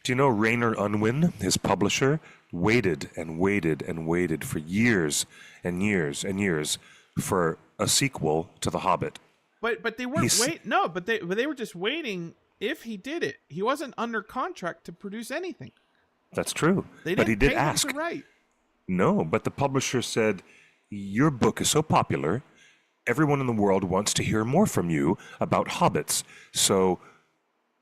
Do you know Rainer Unwin, his publisher, waited and waited and waited for years and years and years for a sequel to The Hobbit? But they weren't but they were just waiting if he did it. He wasn't under contract to produce anything. That's true. They didn't But he did pay him ask. to write. No, but the publisher said, your book is so popular, everyone in the world wants to hear more from you about hobbits. So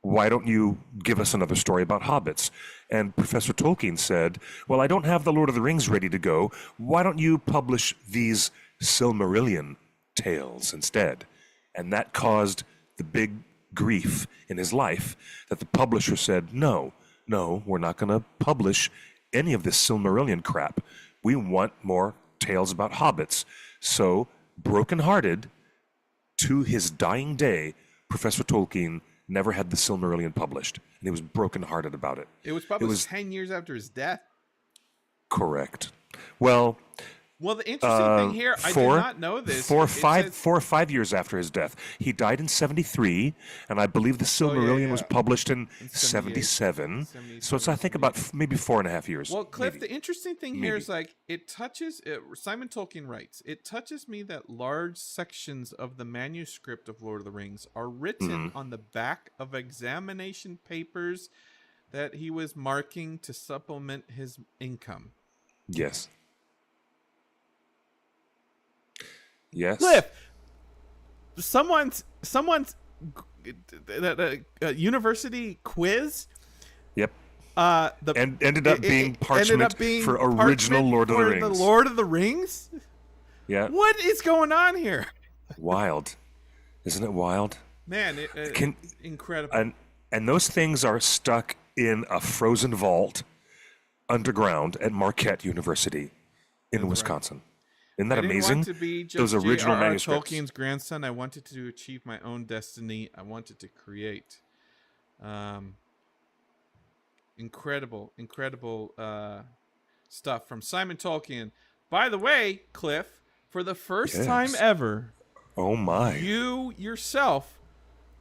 why don't you give us another story about hobbits? And Professor Tolkien said, well, I don't have the Lord of the Rings ready to go. Why don't you publish these Silmarillion tales instead? And that caused the big grief in his life that the publisher said, no, we're not going to publish any of this Silmarillion crap. We want more tales about hobbits. So, brokenhearted, to his dying day, Professor Tolkien never had the Silmarillion published, and he was brokenhearted about it. It was published 10 years after his death. Correct. Well, the interesting thing here, I did not know this. 4 or 5 years after his death. He died in 73, and I believe the Silmarillion was published in 77. So it's, I think, about maybe 4.5 years. Well, Cliff, maybe. the interesting thing here is it touches, Simon Tolkien writes, it touches me that large sections of the manuscript of Lord of the Rings are written on the back of examination papers that he was marking to supplement his income. Yes. Yes. Cliff, someone's university quiz. Yep. Ended up being ended parchment up being for original parchment Lord of the for Rings. The Lord of the Rings? Yeah. What is going on here? Wild. Isn't it wild? Man, incredible. And those things are stuck in a frozen vault underground at Marquette University in Wisconsin. Isn't that amazing? I didn't want to be just those original J.R.R. manuscripts. Tolkien's grandson. I wanted to achieve my own destiny. I wanted to create. Incredible stuff from Simon Tolkien. By the way, Cliff, for the first time ever, oh my, you yourself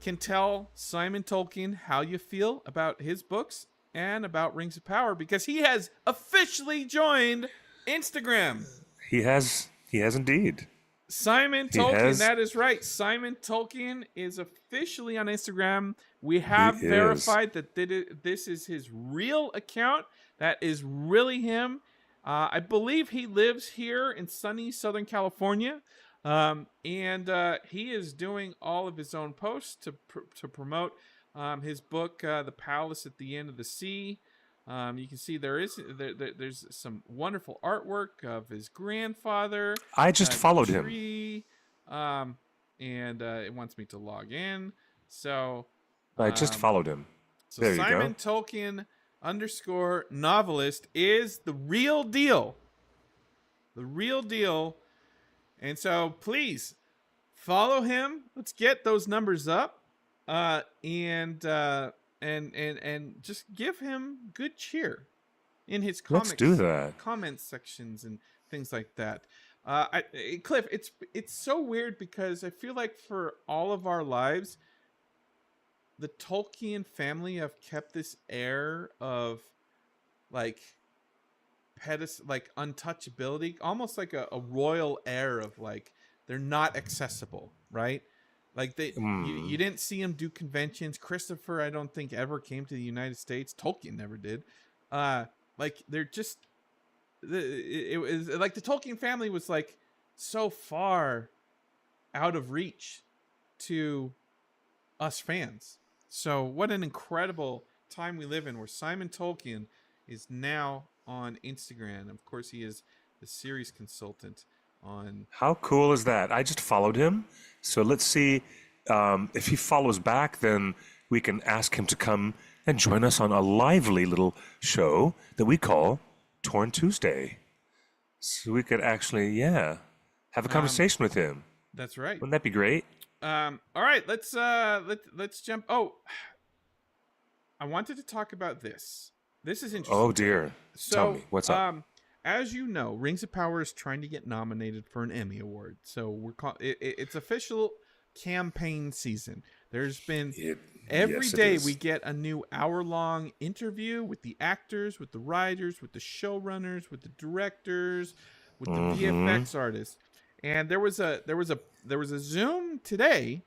can tell Simon Tolkien how you feel about his books and about Rings of Power because he has officially joined Instagram. He has indeed. Simon Tolkien, that is right. Simon Tolkien is officially on Instagram. We have verified that this is his real account. That is really him. I believe he lives here in sunny Southern California. And he is doing all of his own posts to promote his book, The Palace at the End of the Sea. You can see there's some wonderful artwork of his grandfather. I just followed him. And it wants me to log in. So I just followed him. So there Simon you go. Tolkien _novelist is the real deal. The real deal. And so please follow him. Let's get those numbers up. And just give him good cheer in his comics. Let's do that. Comment sections and things like that. Cliff, it's so weird because I feel like for all of our lives, the Tolkien family have kept this air of like untouchability, almost like a royal air of like they're not accessible, right? Like you didn't see him do conventions. Christopher, I don't think ever came to the United States. Tolkien never did. Like they're just, it was like the Tolkien family was like so far out of reach to us fans. So what an incredible time we live in, where Simon Tolkien is now on Instagram. Of course, he is the series consultant on. How cool is that? I just followed him. So let's see if he follows back, then we can ask him to come and join us on a lively little show that we call Torn Tuesday. So we could actually, have a conversation with him. That's right. Wouldn't that be great? All right, let's jump. Oh, I wanted to talk about this. This is interesting. Oh dear. So, Tell me, what's up? As you know, Rings of Power is trying to get nominated for an Emmy Award. So it's official campaign season. There's been every day we get a new hour-long interview with the actors, with the writers, with the showrunners, with the directors, with the VFX artists. And there was a Zoom today.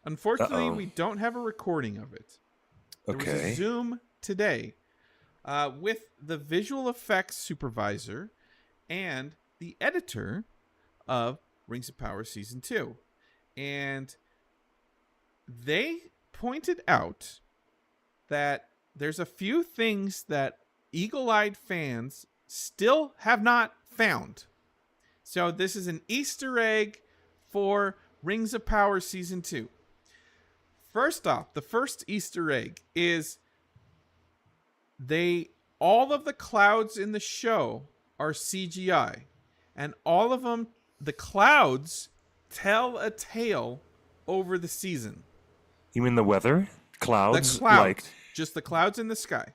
Unfortunately, we don't have a recording of it. There was a Zoom today with the visual effects supervisor and the editor of Rings of Power Season 2. And they pointed out that there's a few things that eagle-eyed fans still have not found. So this is an Easter egg for Rings of Power Season 2. First off, the first Easter egg is all of the clouds in the show are CGI, and all of them, the clouds tell a tale over the season. You mean the weather? Clouds? The clouds, like just the clouds in the sky.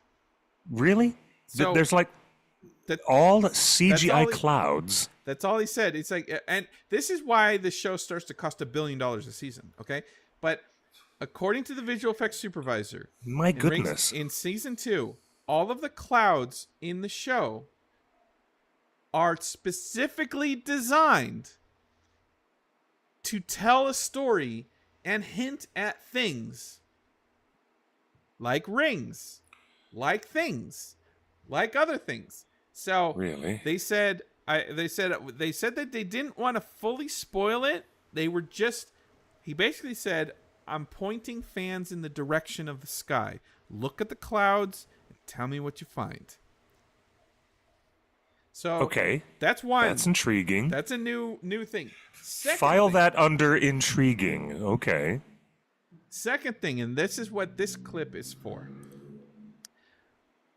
Really? So there's like all CGI clouds. That's all he said. It's like, and this is why the show starts to cost $1 billion a season. Okay, but according to the visual effects supervisor, my goodness, in season 2, all of the clouds in the show are specifically designed to tell a story and hint at things like rings, like things, like other things. So really, they said that they didn't want to fully spoil it. They were he basically said, I'm pointing fans in the direction of the sky. Look at the clouds and tell me what you find. So that's one. That's intriguing. That's a new thing. File that under intriguing. Okay. Second thing, and this is what this clip is for.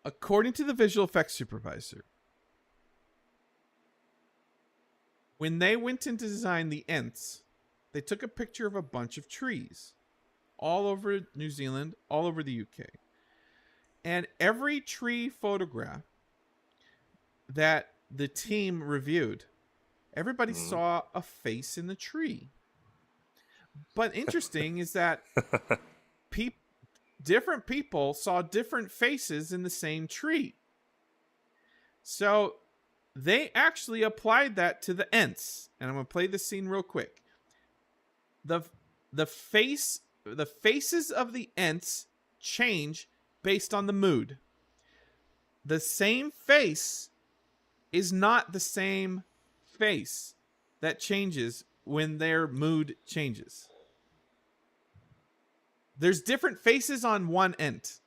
According to the visual effects supervisor, when they went in to design the Ents, they took a picture of a bunch of trees all over New Zealand, all over the UK. And every tree photograph that the team reviewed, everybody saw a face in the tree. But interesting is that different people saw different faces in the same tree. So they actually applied that to the Ents. And I'm going to play this scene real quick. The faces of the Ents change based on the mood. The same face is not the same face that changes when their mood changes. There's different faces on one Ent.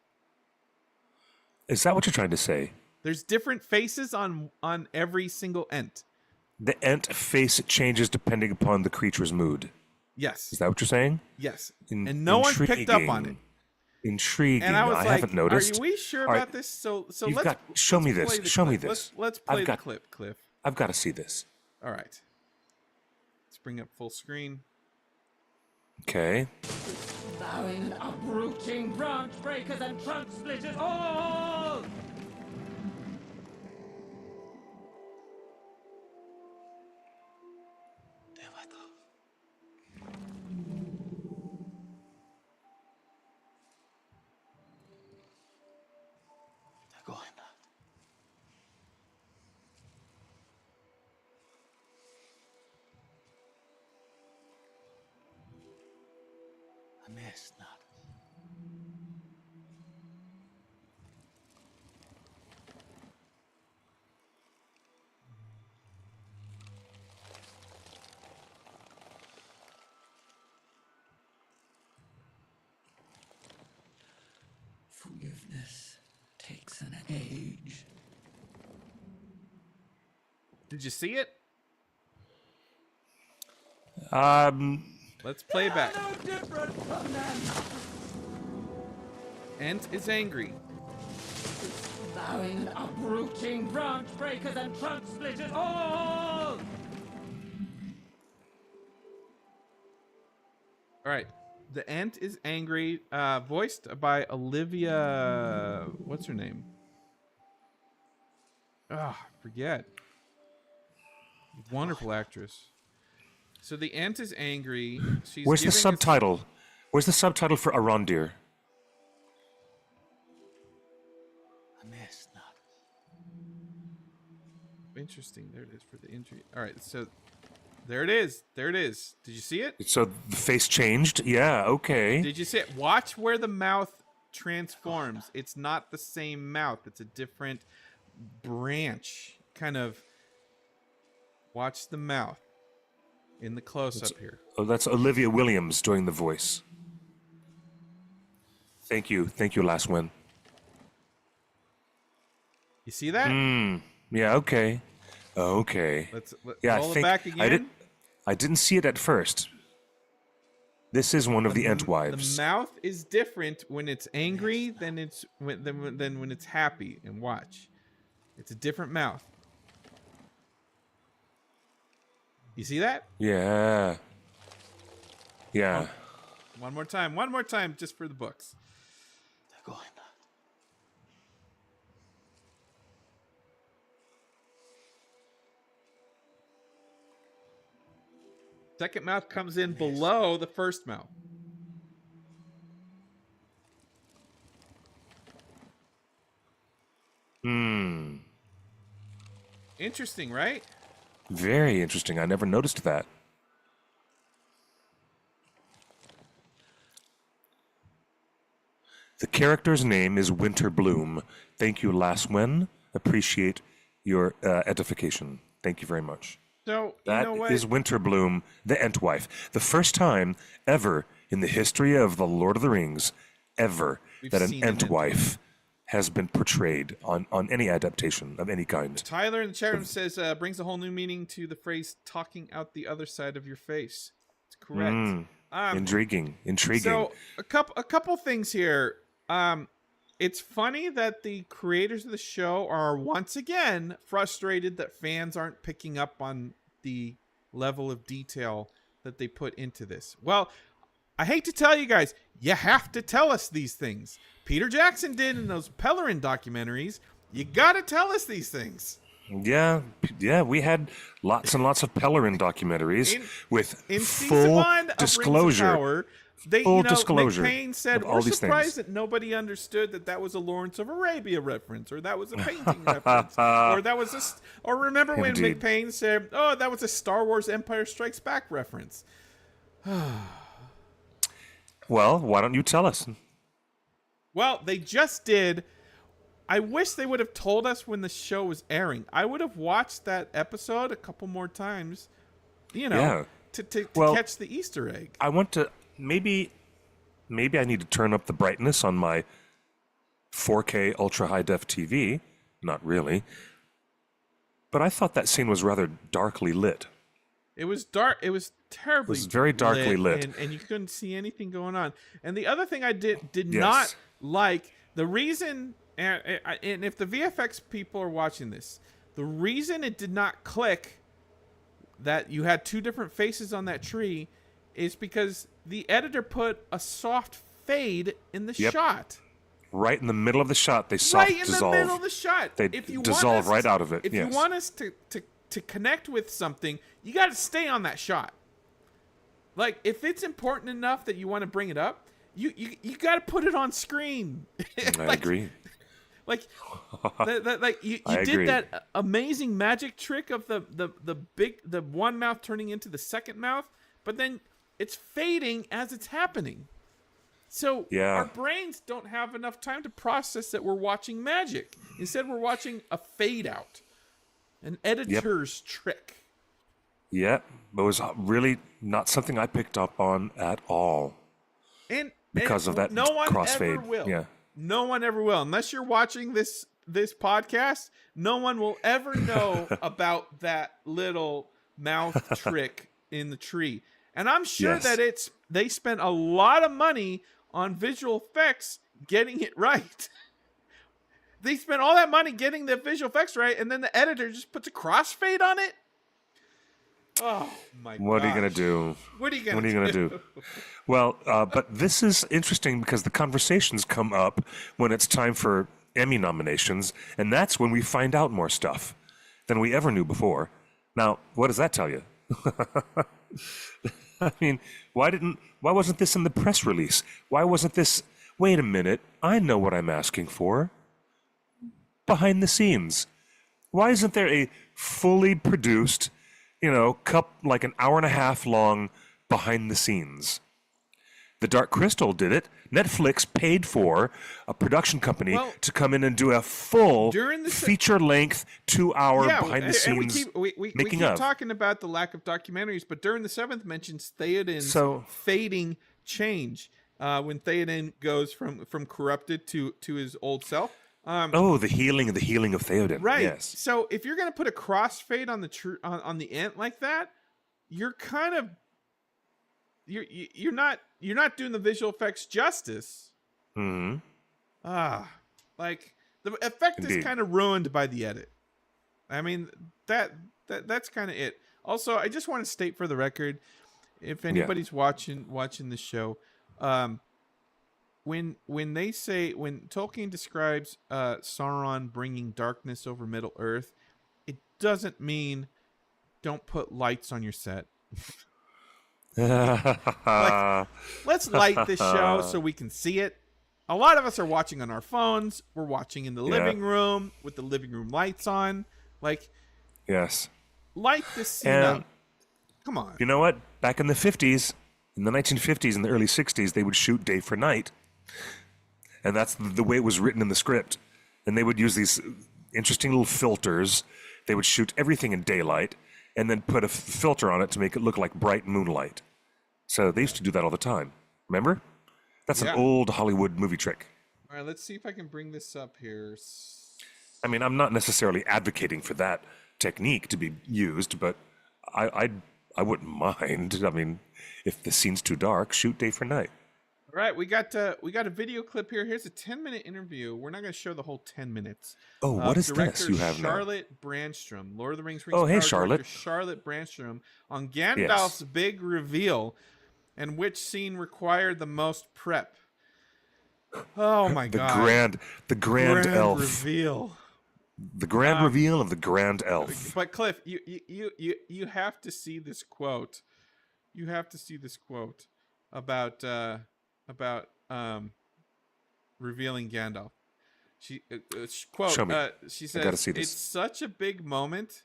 Is that what you're trying to say? There's different faces on every single Ent. The Ent face changes depending upon the creature's mood. Yes. Is that what you're saying? Yes. And no one picked up on it. Intriguing. And I was haven't noticed. Are we sure about this? So show me this. Show me this. Let's play the clip, Cliff. I've got to see this. All right. Let's bring up full screen. Okay. Bowing, uprooting, branch breakers and trunk splitters all! age. Did you see it? Let's play it back. No different from them. Ent is angry. Bowing, uprooting, branch breakers, and trunk splitters all! All right. The Ent is angry, voiced by Olivia. What's her name? Forget. Wonderful actress. So the Ent is angry. She's Where's the giving us- subtitle? Where's the subtitle for Arondir? Interesting. There it is for the injury. All right. So there it is. There it is. Did you see it? So the face changed? Yeah, okay. Did you see it? Watch where the mouth transforms. It's not the same mouth. It's a different branch. Kind of. Watch the mouth in the close-up here. Oh, that's Olivia Williams doing the voice. Thank you. Thank you, Last Win. You see that? Yeah, okay. Okay. Let's Yeah, roll it back again. I didn't see it at first. This is one of the The Entwives. mouth is different when it's angry than when it's happy. And watch, it's a different mouth. You see that? Yeah. Yeah. One more time, just for the books. They're going. Second mouth comes in below the first mouth. Interesting, right? Very interesting. I never noticed that. The character's name is Winter Bloom. Thank you, Laswen. Appreciate your edification. Thank you very much. So, That you know what? is Winter Bloom, the Entwife. The first time ever in the history of the Lord of the Rings, ever, We've that an seen an Entwife has been portrayed on any adaptation of any kind. Tyler in the chat room says, brings a whole new meaning to the phrase talking out the other side of your face. It's correct. Intriguing. So a couple things here. It's funny that the creators of the show are once again frustrated that fans aren't picking up on the level of detail that they put into this. Well, I hate to tell you guys, you have to tell us these things. Peter Jackson did in those Pellerin documentaries. You got to tell us these things. Yeah, we had lots and lots of Pellerin documentaries with In season full 1 of disclosure. Rings of Power, Full disclosure McPain said, of all we're these surprised things." that nobody understood that was a Lawrence of Arabia reference, or that was a painting reference, or that was or remember when Indeed. McPain said, oh, that was a Star Wars Empire Strikes Back reference. Well, why don't you tell us? Well, they just did. I wish they would have told us when the show was airing. I would have watched that episode a couple more times, Yeah. to Well, catch the Easter egg. I want to maybe I need to turn up the brightness on my 4K ultra high def TV. Not really. But I thought that scene was rather darkly lit. It was dark. It was terribly. It was very darkly lit. and you couldn't see anything going on. And the other thing I did Yes. not like, the reason, and if the VFX people are watching this, the reason it did not click that you had two different faces on that tree is because the editor put a soft fade in the Yep. shot. Right in the middle of the shot, they soft Right in dissolve. the middle of the shot. They if you dissolve want us right to- out of it, If yes. you want us to connect with something, you got to stay on that shot. Like, if it's important enough that you want to bring it up, you got to put it on screen. I Like- agree. Like, you I did agree. that amazing magic trick of the one mouth turning into the second mouth, but then it's fading as it's happening. So Yeah. our brains don't have enough time to process that we're watching magic. Instead, we're watching a fade out, an editor's trick. Yeah, it was really not something I picked up on at all. And Because of that no one crossfade, ever will. yeah. No one ever will, unless you're watching this this podcast, no one will ever know about that little mouth trick in the tree. And I'm sure Yes. that they spent a lot of money on visual effects getting it right. They spent all that money getting the visual effects right, and then the editor just puts a crossfade on it. Oh my god! What are you gonna do? What are you gonna do? Well, but this is interesting because the conversations come up when it's time for Emmy nominations, and that's when we find out more stuff than we ever knew before. Now, what does that tell you? I mean, why wasn't this in the press release? Why wasn't this? Wait a minute, I know what I'm asking for. Behind the scenes. Why isn't there a fully produced, like an hour and a half long behind the scenes? The Dark Crystal did it. Netflix paid for a production company to come in and do a full feature-length 2-hour behind-the-scenes we keep talking about the lack of documentaries, but during the seventh mentions Theoden's fading change when Theoden goes from corrupted to his old self. The healing of Theoden. Right. Yes. So if you're going to put a crossfade on the ant like that, you're kind of you're not doing the visual effects justice. Mm-hmm. Like the effect is kind of ruined by the edit. I mean that's kind of it. Also, I just want to state for the record, if anybody's watching the show, when Tolkien describes Sauron bringing darkness over Middle Earth, it doesn't mean don't put lights on your set. Like, let's light this show so we can see it. A lot of us are watching on our phones. We're watching in the living room with the living room lights on. Like, yes, light this scene up. Come on. You know what? Back in the 50s, in the 1950s and the early 60s, they would shoot day for night. And that's the way it was written in the script. And they would use these interesting little filters. They would shoot everything in daylight and then put a filter on it to make it look like bright moonlight. So they used to do that all the time. Remember? That's an old Hollywood movie trick. All right, let's see if I can bring this up here. I mean, I'm not necessarily advocating for that technique to be used, but I wouldn't mind. I mean, if the scene's too dark, shoot day for night. All right, we got a video clip here. Here's a 10-minute interview. We're not going to show the whole 10 minutes. Oh, what is this you have now? Charlotte Brandstrom, Lord of the Rings. Oh, hey, Charlotte. Charlotte Brandstrom on Gandalf's big reveal, and which scene required the most prep. Oh my god! The grand elf reveal. The grand reveal of the grand elf. But Cliff, you have to see this quote. You have to see this quote about revealing Gandalf. She quote. Show me. She says, I gotta see this. "It's such a big moment."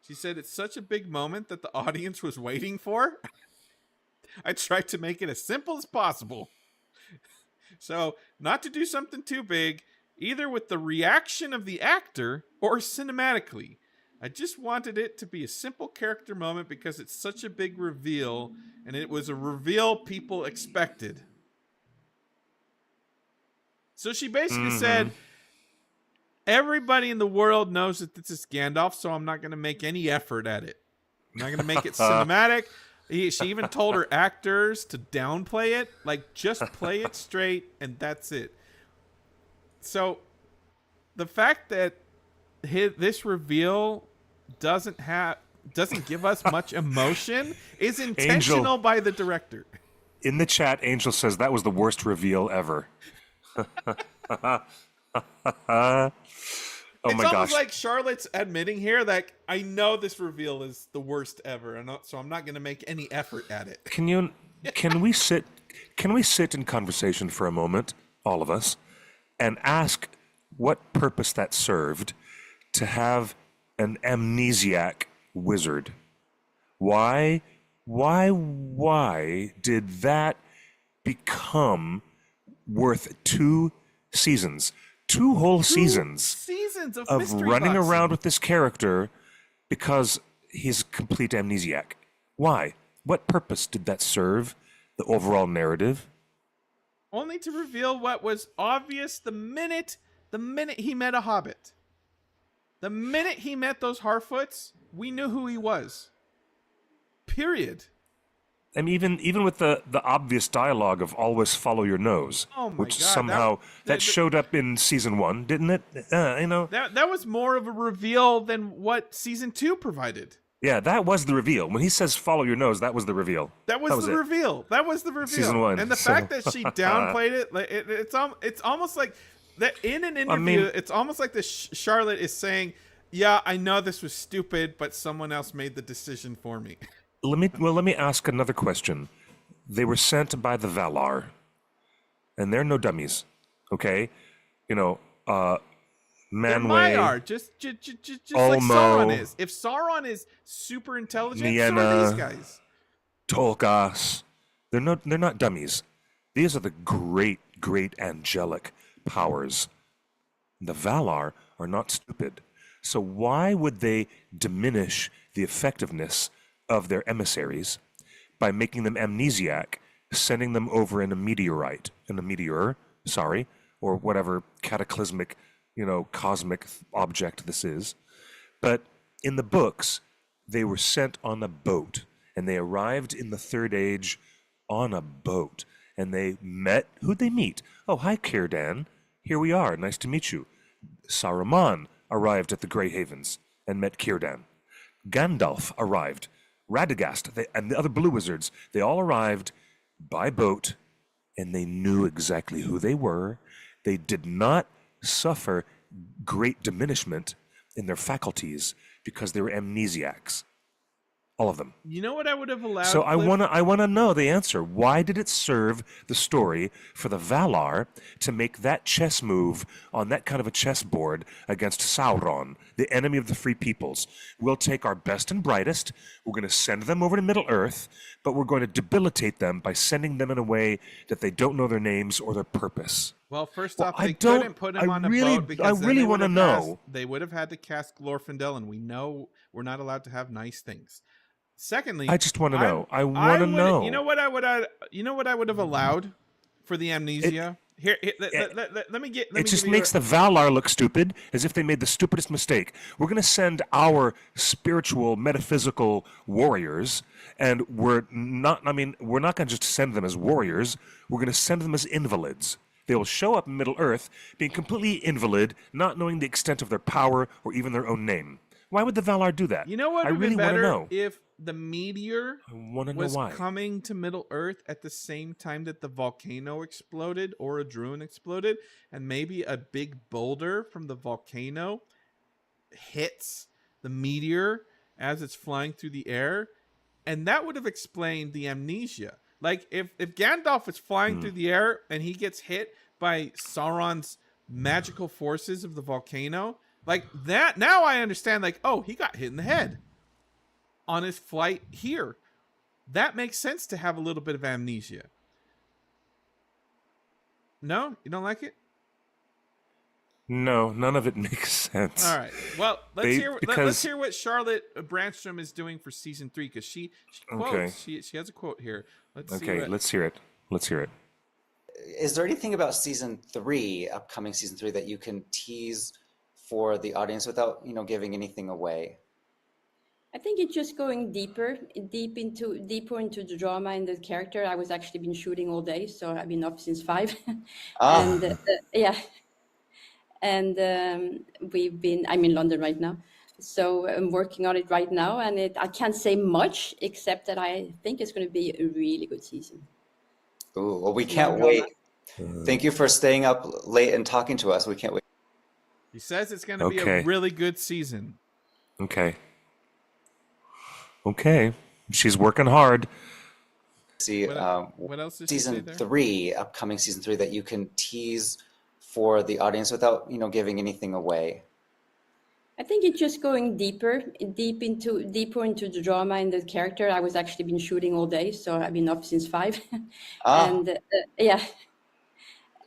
She said, "It's such a big moment that the audience was waiting for." I tried to make it as simple as possible. So, not to do something too big, either with the reaction of the actor or cinematically. I just wanted it to be a simple character moment because it's such a big reveal, and it was a reveal people expected. So she basically said, everybody in the world knows that this is Gandalf, so I'm not going to make any effort at it. I'm not going to make it cinematic. She even told her actors to downplay it, like just play it straight, and that's it. So the fact that this reveal doesn't give us much emotion is intentional by the director. In the chat, Angel says that was the worst reveal ever. Oh it's my gosh. almost like Charlotte's admitting here that I know this reveal is the worst ever, so I'm not going to make any effort at it. Can we sit in conversation for a moment, all of us, and ask what purpose that served to have an amnesiac wizard? Why did that become worth 2 seasons? 2 whole seasons of running around with this character because he's a complete amnesiac. Why? What purpose did that serve the overall narrative? Only to reveal what was obvious the minute the minute he met a hobbit, the minute he met those Harfoots, we knew who he was. Period. And even with the obvious dialogue of always follow your nose, Oh my which God, somehow that that showed up in season 1, didn't it? That was more of a reveal than what season 2 provided. Yeah, that was the reveal. When he says follow your nose, that was the reveal. That was the it. reveal. That was the reveal. Season 1. And the fact that she downplayed it, like it's almost like that in an interview. It's almost like Charlotte is saying, "Yeah, I know this was stupid, but someone else made the decision for me." Let me ask another question. They were sent by the Valar, and they're no dummies, okay? They're Manwë, Maiar, just Olmo, like Sauron is. If Sauron is super intelligent, so are Nienna, these guys. Tolkas. They're not dummies. These are the great angelic powers. The Valar are not stupid. So why would they diminish the effectiveness of their emissaries by making them amnesiac, sending them over in a meteor, or whatever cataclysmic, cosmic object this is. But in the books, they were sent on a boat, and they arrived in the Third Age on a boat, and they met, who'd they meet? Oh, hi, Círdan. Here we are. Nice to meet you. Saruman arrived at the Grey Havens and met Círdan. Gandalf arrived. Radagast and the other Blue Wizards, they all arrived by boat, and they knew exactly who they were. They did not suffer great diminishment in their faculties because they were amnesiacs. All of them. You know what I would have allowed? So I Cliff? wanna know the answer. Why did it serve the story for the Valar to make that chess move on that kind of a chessboard against Sauron, the enemy of the free peoples? We'll take our best and brightest. We're going to send them over to Middle Earth, but we're going to debilitate them by sending them in a way that they don't know their names or their purpose. Well, first Well, off, I they don't- couldn't put him I on a really- boat because I then really they would wanna have know. They would have had to cast Glorfindel, and we know we're not allowed to have nice things. Secondly, I just want to know. I want to know. You know what I would? You know what I would have allowed for the amnesia? Let me get. It just makes the Valar look stupid, as if they made the stupidest mistake. We're going to send our spiritual, metaphysical warriors, and we're not going to just send them as warriors. We're going to send them as invalids. They will show up in Middle Earth being completely invalid, not knowing the extent of their power or even their own name. Why would the Valar do that? You know what I would really be want to better know. if the meteor I want to know was why. coming to Middle Earth at the same time that the volcano exploded or a Druin exploded, and maybe a big boulder from the volcano hits the meteor as it's flying through the air, and that would have explained the amnesia. Like if Gandalf is flying through the air and he gets hit by Sauron's magical forces of the volcano, like that, now I understand, like, oh, he got hit in the head on his flight here. That makes sense to have a little bit of amnesia. No? You don't like it? No, none of it makes sense. All right. Well, let's hear because- what Charlotte Brandstrom is doing for season 3, because she quotes. Okay. She has a quote here. Let's see. Okay, let's hear it. Let's hear it. Is there anything about season 3, upcoming season 3, that you can tease for the audience without, giving anything away? I think it's just going deeper into the drama and the character. I was actually been shooting all day, so I've been up since 5. And yeah, and I'm in London right now, so I'm working on it right now, and I can't say much except that I think it's going to be a really good season. Ooh, well, we can't wait. Thank you for staying up late and talking to us. We can't wait. He says it's going to be Okay. a really good season. Okay. She's working hard. See What else did she say season there? 3, upcoming season 3, that you can tease for the audience without, giving anything away. I think it's just going deeper into the drama and the character. I was actually been shooting all day, so I've been up since 5. And yeah,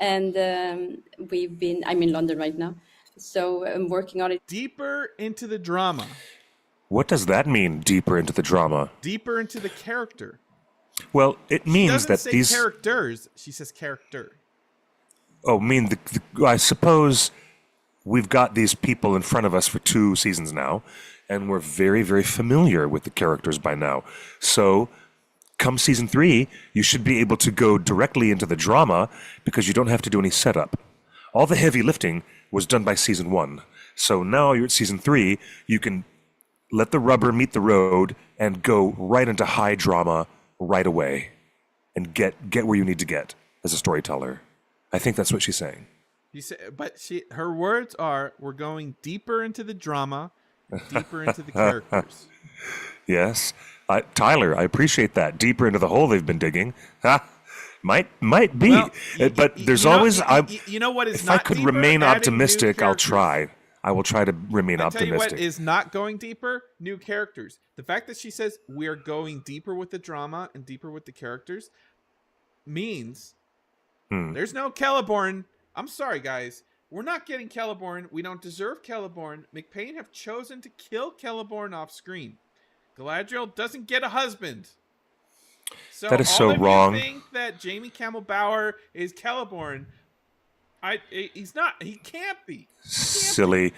and I'm in London right now, so I'm working on it. Deeper into the drama. What does that mean, deeper into the drama? Deeper into the character. Well, it She means doesn't that say characters. She says character. I suppose we've got these people in front of us for 2 seasons now, and we're very, very familiar with the characters by now. So come season 3, you should be able to go directly into the drama because you don't have to do any setup. All the heavy lifting was done by season 1. So now you're at season 3, you can let the rubber meet the road and go right into high drama right away and get where you need to get as a storyteller. I think that's what she's saying. Her words are, we're going deeper into the drama, deeper into the characters. Yes. Tyler, I appreciate that. Deeper into the hole they've been digging. Might be. Well, but there's always... you know what is if not I could deeper? remain Adding optimistic, new I'll characters. try. I will try to remain I tell you optimistic. what is not going deeper? New characters. The fact that she says we are going deeper with the drama and deeper with the characters means there's no Celeborn. I'm sorry, guys. We're not getting Celeborn. We don't deserve Celeborn. McPain have chosen to kill Celeborn off screen. Galadriel doesn't get a husband. So That is all so of wrong. You think that Jamie Campbell Bower is Celeborn? He's not. He can't be. Silly.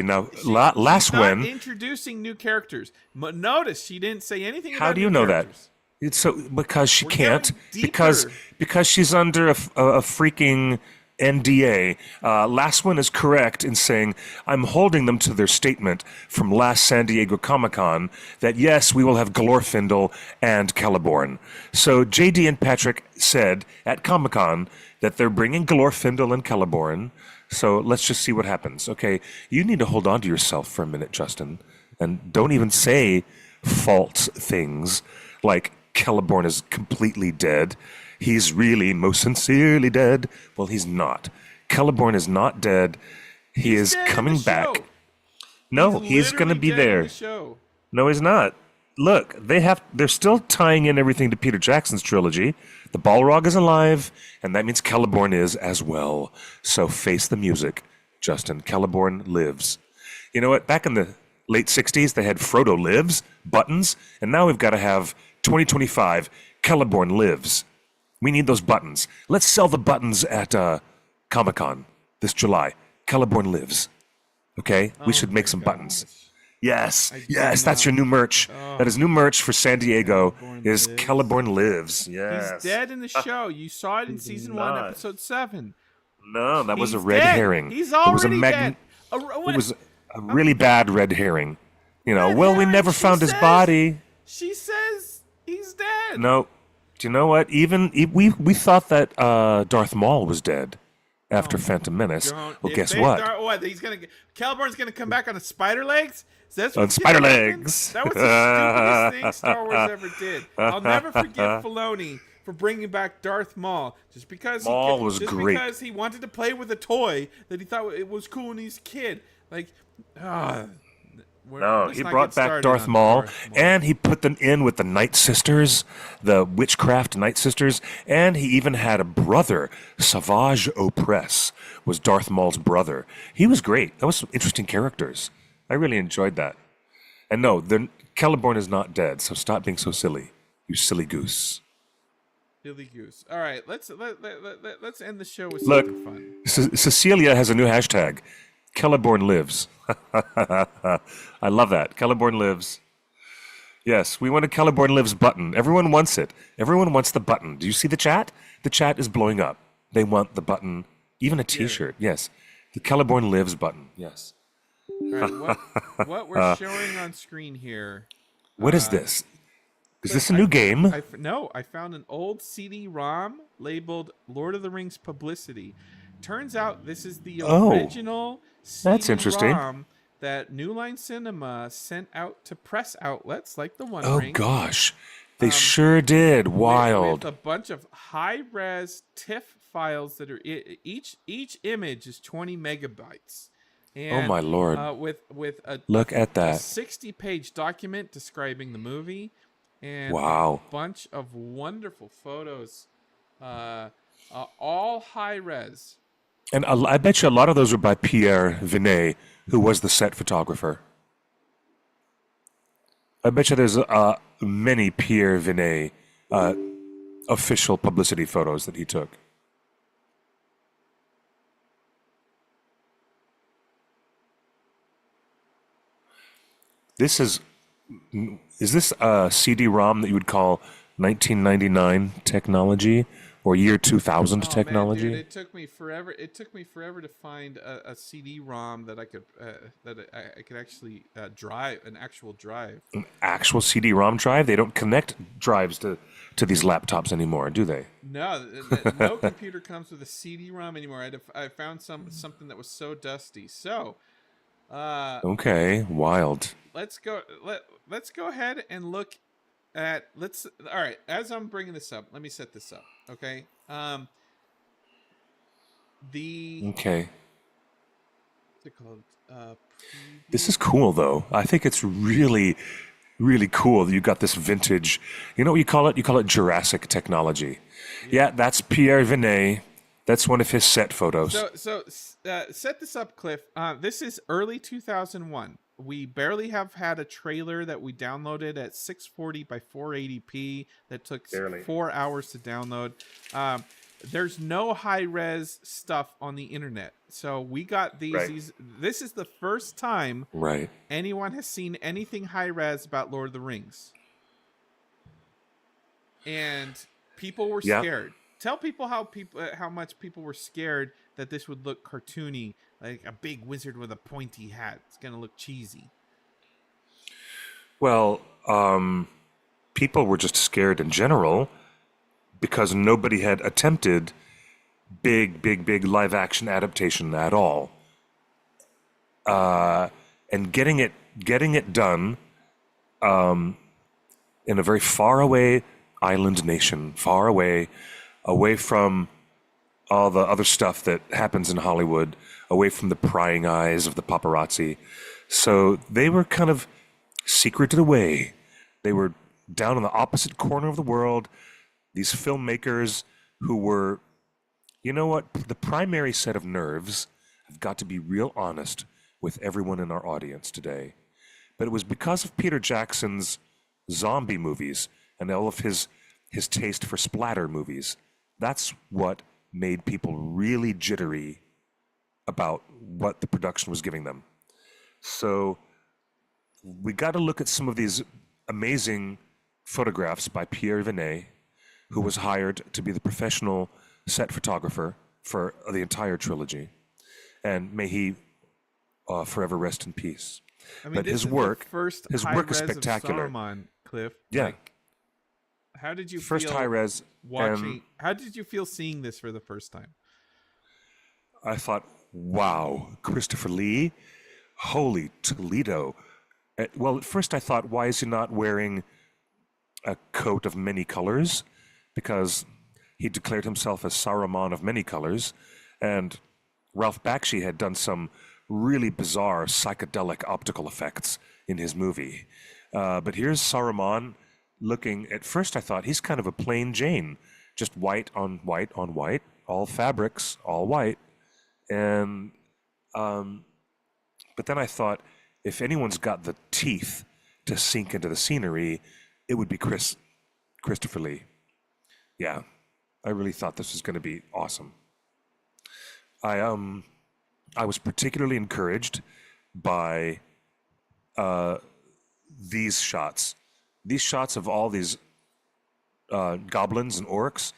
Now, She's last not when... introducing new characters. Notice she didn't say anything. How about do you new know characters. that? It's so because she We're can't going deeper. because she's under a freaking NDA. Last one is correct in saying I'm holding them to their statement from last San Diego Comic-Con that yes, we will have Glorfindel and Celeborn. So JD and Patrick said at Comic-Con that they're bringing Glorfindel and Celeborn. So let's just see what happens. Okay, you need to hold on to yourself for a minute, Justin, and don't even say false things like Celeborn is completely dead. He's really most sincerely dead. Well, he's not. Celeborn is not dead. He's dead in coming the back. show. No, he's going to literally be dead in there. the show. No, he's not. Look, they're still tying in everything to Peter Jackson's trilogy. The Balrog is alive, and that means Celeborn is as well. So face the music, Justin. Celeborn lives. You know what? Back in the late 60s, they had Frodo lives, buttons, and now we've got to have 2025, Celeborn lives. We need those buttons. Let's sell the buttons at Comic-Con this July. Celeborn lives. Okay? We should make some buttons. Yes, that's your new merch. That is new merch for San Diego. Celeborn Is lives. Celeborn lives? Yes. He's dead in the show. You saw it in season 1, not. episode 7. No, that was a He's red dead. herring. He's It was a already dead. It was a really bad red herring. You know, Red well, we herring, never she found his says. body. She says he's dead. No. Do you know what? We thought that Darth Maul was dead after Phantom Menace. Well, guess what? He's gonna Celeborn's gonna come back on his spider legs. Is that On what's spider gonna happen? legs. That was the stupidest thing Star Wars ever did. I'll never forgive Filoni for bringing back Darth Maul just because Maul was great. because he wanted to play with a toy that he thought it was cool when he's a kid. Like, No, he brought back Darth Maul, and he put them in with the Night Sisters, the witchcraft Night Sisters, and he even had a brother. Savage Opress was Darth Maul's brother. He was great. That was some interesting characters. I really enjoyed that. And no, Celeborn is not dead, so stop being so silly, you silly goose. Billy Goose. All right, let's end the show with Look, something fun. Cecilia has a new hashtag. Celeborn lives. I love that. Celeborn lives. Yes, we want a Celeborn lives button. Everyone wants it. Everyone wants the button. Do you see the chat? The chat is blowing up. They want the button. Even a T-shirt. Yes. The Celeborn lives button. Yes. All right, what we're showing on screen here. What is this? Is this a new game? I found an old CD-ROM labeled Lord of the Rings Publicity. Turns out this is the original that's interesting. CD-ROM that New Line Cinema sent out to press outlets like the One Oh Ring. gosh. They sure did. Wild. With a bunch of high-res TIFF files that are each image is 20 megabytes. And, Oh my Lord. With a Look at that. 60-page document describing the movie, and Wow. a bunch of wonderful photos, all high res. And I bet you a lot of those were by Pierre Vinet, who was the set photographer. I bet you there's many Pierre Vinet official publicity photos that he took. This is this a CD-ROM that you would call 1999 technology or year 2000 Oh technology? man, dude, it took me forever. It took me forever to find a CD-ROM that I could I could actually drive an actual drive. Actual CD-ROM drive? They don't connect drives to these laptops anymore, do they? No, no computer comes with a CD-ROM anymore. I found something that was so dusty. So, Okay, wild. let's go. Let's go ahead and look at. All right. As I'm bringing this up, let me set this up. Okay. Okay. What's it called? This is cool, though. I think it's really, really cool that you got this vintage. You know what you call it? You call it Jurassic technology. Yeah, that's Pierre Vinet. That's one of his set photos. Set this up, Cliff. This is early 2001. We barely have had a trailer that we downloaded at 640 by 480p that took Barely. 4 hours to download. There's no high-res stuff on the internet. So we got these. Right. This is the first time Right. anyone has seen anything high-res about Lord of the Rings. And people were Yep. scared. Tell people how much people were scared that this would look cartoony, like a big wizard with a pointy hat. It's gonna look cheesy. Well, people were just scared in general because nobody had attempted big live action adaptation at all. And getting it done in a very far away island nation, far away from all the other stuff that happens in Hollywood, away from the prying eyes of the paparazzi. So they were kind of secreted away. They were down in the opposite corner of the world. These filmmakers who were, you know what, the primary set of nerves, I've got to be real honest with everyone in our audience today. But it was because of Peter Jackson's zombie movies and all of his taste for splatter movies. That's what made people really jittery about what the production was giving them. So we got to look at some of these amazing photographs by Pierre Vinet, who was hired to be the professional set photographer for the entire trilogy. And may he forever rest in peace. I mean, But this his is work, the first his high work is res spectacular. Of Saruman, Cliff. Yeah. Like, how did you First feel high res, watching? How did you feel seeing this for the first time? I thought, wow, Christopher Lee, holy Toledo. Well, at first I thought, why is he not wearing a coat of many colors? Because he declared himself as Saruman of many colors, and Ralph Bakshi had done some really bizarre psychedelic optical effects in his movie. But here's Saruman looking, at first I thought he's kind of a plain Jane, just white on white on white, all fabrics, all white. And but then I thought, if anyone's got the teeth to sink into the scenery, it would be Christopher Lee. Yeah, I really thought this was going to be awesome. I was particularly encouraged by these shots. These shots of all these goblins and orcs,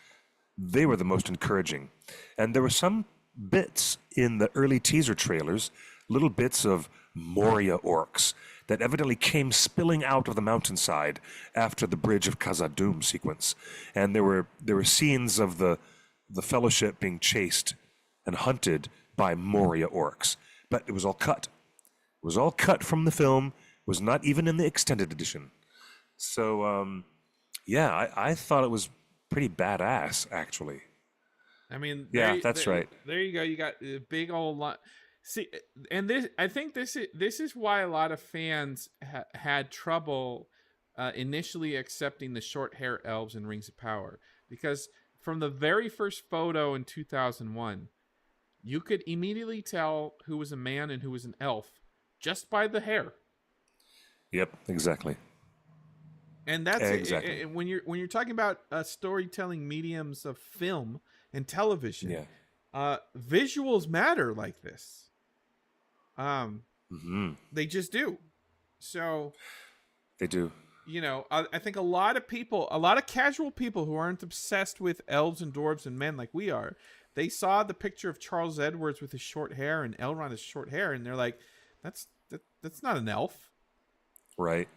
they were the most encouraging. And there were some bits in the early teaser trailers, little bits of Moria orcs that evidently came spilling out of the mountainside after the Bridge of Khazad-dûm sequence. And there were scenes of the Fellowship being chased and hunted by Moria orcs. But it was all cut. It was all cut from the film. It was not even in the extended edition. So, yeah, I thought it was pretty badass, actually. I mean, Yeah, that's right. There you go. You got a big old lot. See, and I think this is why a lot of fans had trouble initially accepting the short hair elves in Rings of Power, because from the very first photo in 2001, you could immediately tell who was a man and who was an elf just by the hair. Yep, exactly. And that's exactly. When you're talking about storytelling mediums of film and television. Yeah. Visuals matter like this. They just do. So, They do. you know, I think a lot of people, a lot of casual people who aren't obsessed with elves and dwarves and men like we are, they saw the picture of Charles Edwards with his short hair and Elrond with short hair, and they're like, that's not an elf. Right.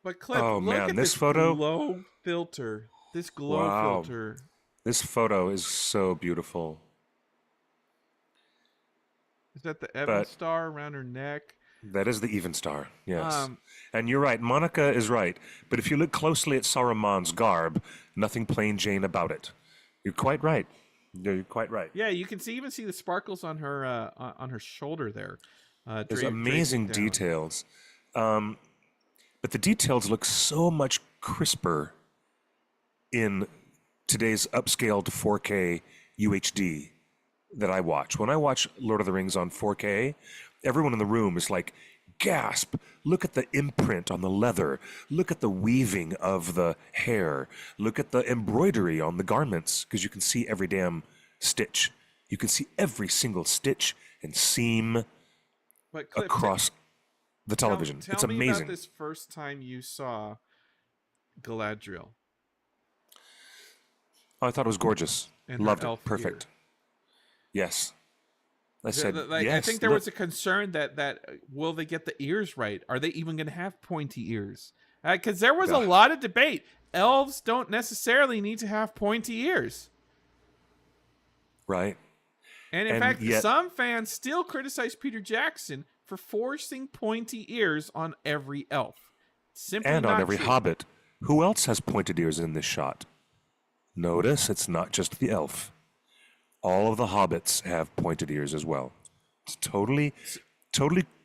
But Cliff, Oh, look man, at this this photo- glow filter. This glow Wow. filter. This photo is so beautiful. Is that the Evan star around her neck? That is the even star, yes. Um, And you're right, Monica is right. But if you look closely at Saruman's garb, nothing plain Jane about it. You're quite right. You're quite right. Yeah, you can even see the sparkles on her shoulder there. There's amazing draping down. details. But the details look so much crisper in today's upscaled 4K UHD that I watch. When I watch Lord of the Rings on 4K, everyone in the room is like, gasp, look at the imprint on the leather. Look at the weaving of the hair. Look at the embroidery on the garments, because you can see every damn stitch. You can see every single stitch and seam But Cliff, across the television. Tell It's me amazing. about this first time you saw Galadriel. Oh, I thought it was gorgeous. And her Loved elf it. Perfect. Yes. I said, Like, yes. I think there look- was a concern that will they get the ears right? Are they even going to have pointy ears? Because there was a Ugh. lot of debate. Elves don't necessarily need to have pointy ears. Right. And in And fact, yet- some fans still criticize Peter Jackson for forcing pointy ears on every elf. Simply And on not every true. hobbit. Who else has pointed ears in this shot? Notice it's not just the elf. All of the hobbits have pointed ears as well. It's totally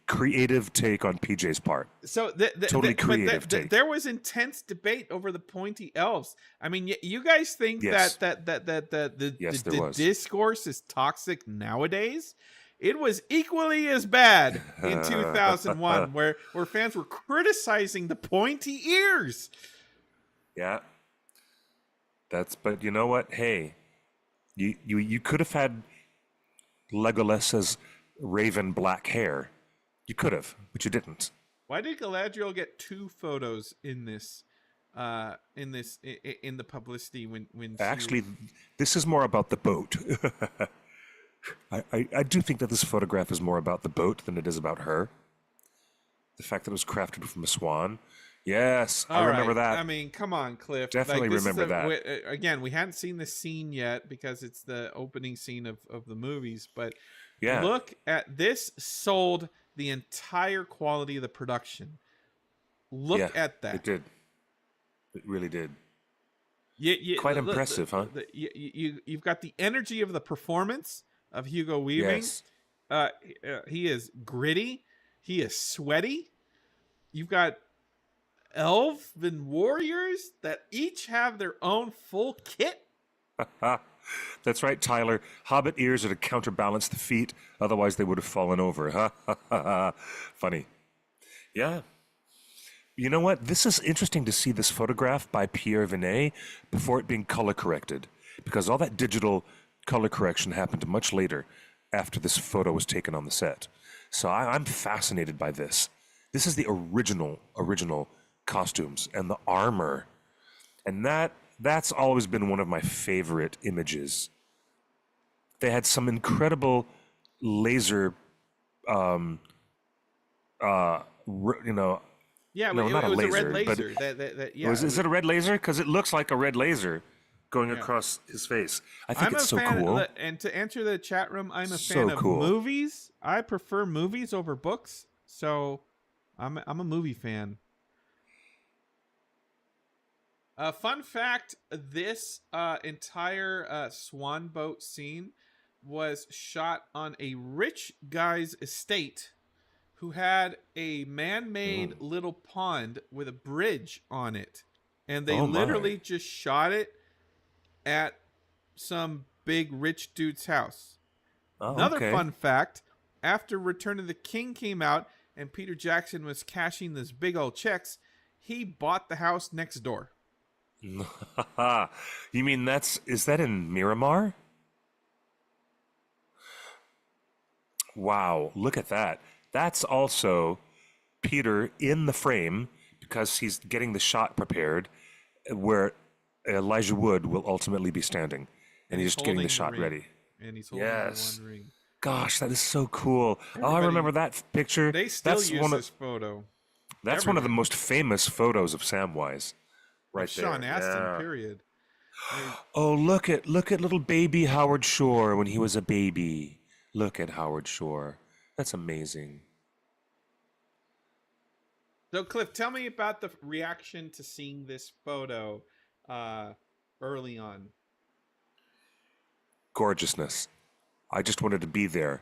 creative take on PJ's part. So Totally creative take. there was intense debate over the pointy elves. I mean, you guys think Yes. that the Yes, there was. discourse is toxic nowadays? It was equally as bad in 2001, where fans were criticizing the pointy ears. Yeah. But you know what? Hey, you could have had Legolas's raven black hair. You could have, but you didn't. Why did Galadriel get two photos in this? In the publicity when she Actually, this is more about the boat. I do think that this photograph is more about the boat than it is about her. The fact that it was crafted from a swan. Yes, I All remember right. that. I mean, come on, Cliff. Definitely this is remember that. Again, we hadn't seen the scene yet because it's the opening scene of the movies. But Yeah. look at this. Sold the entire quality of the production. Look Yeah, at that. It did. It really did. Quite impressive, huh? You've got the energy of the performance of Hugo Weaving. Yes. He is gritty. He is sweaty. You've got elven warriors that each have their own full kit. That's right, Tyler. Hobbit ears are to counterbalance the feet, otherwise they would have fallen over. Funny. Yeah. You know what? This is interesting to see this photograph by Pierre Vinet before it being color corrected, because all that digital color correction happened much later after this photo was taken on the set. So I'm fascinated by this. This is the original costumes and the armor. And that's always been one of my favorite images. They had some incredible laser, Yeah, No, it not a was a laser, red but- laser. Yeah, is it a red laser? Because it looks like a red laser going across his face. I think it's so cool. And to answer the chat room, I'm a So fan of cool. movies. I prefer movies over books, so I'm a movie fan. Fun fact: this entire swan boat scene was shot on a rich guy's estate who had a man-made little pond with a bridge on it, and they Oh, my. literally just shot it at some big rich dude's house. Oh, Another okay. fun fact: after Return of the King came out and Peter Jackson was cashing those big old checks, he bought the house next door. You mean is that in Miramar? Wow, look at that. That's also Peter in the frame because he's getting the shot prepared where Elijah Wood will ultimately be standing. And he's just getting the shot ring. ready. And he's holding Yes. the one ring. Gosh, that is so cool. Oh, I Everybody- remember that picture. They still That's use one this of photo. that's one of the everywhere. most famous photos of Samwise. Right Of Sean there. Astin, Yeah. period. Oh, look at little baby Howard Shore when he was a baby. Look at Howard Shore. That's amazing. So, Cliff, tell me about the reaction to seeing this photo early on. Gorgeousness. I just wanted to be there.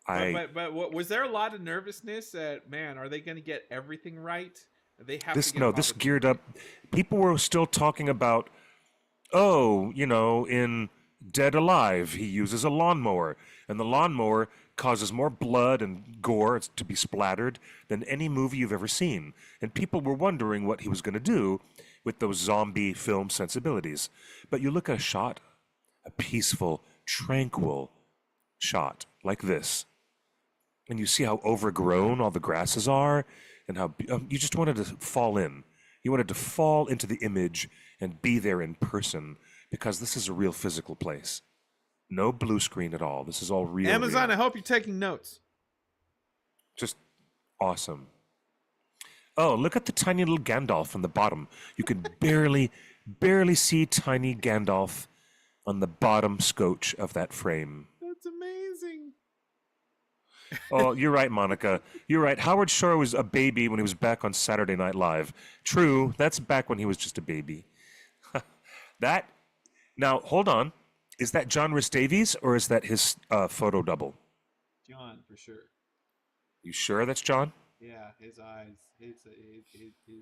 But was there a lot of nervousness that, man, are they going to get everything right? They have This to get this geared up. People were still talking about, oh, in Dead Alive, he uses a lawnmower, and the lawnmower causes more blood and gore to be splattered than any movie you've ever seen. And people were wondering what he was going to do with those zombie film sensibilities. But you look at a shot, a peaceful, tranquil shot like this, and you see how overgrown all the grasses are, and how you just wanted to fall in. You wanted to fall into the image and be there in person because this is a real physical place. No blue screen at all. This is all real. Amazon, real. I hope you're taking notes. Just awesome. Oh, look at the tiny little Gandalf on the bottom. You can barely see tiny Gandalf on the bottom scotch of that frame. That's amazing. Oh, you're right, Monica. You're right. Howard Shore was a baby when he was back on Saturday Night Live. True, that's back when he was just a baby. Now, hold on. Is that John Rhys Davies or is that his photo double? John, for sure. You sure that's John? Yeah, his eyes. His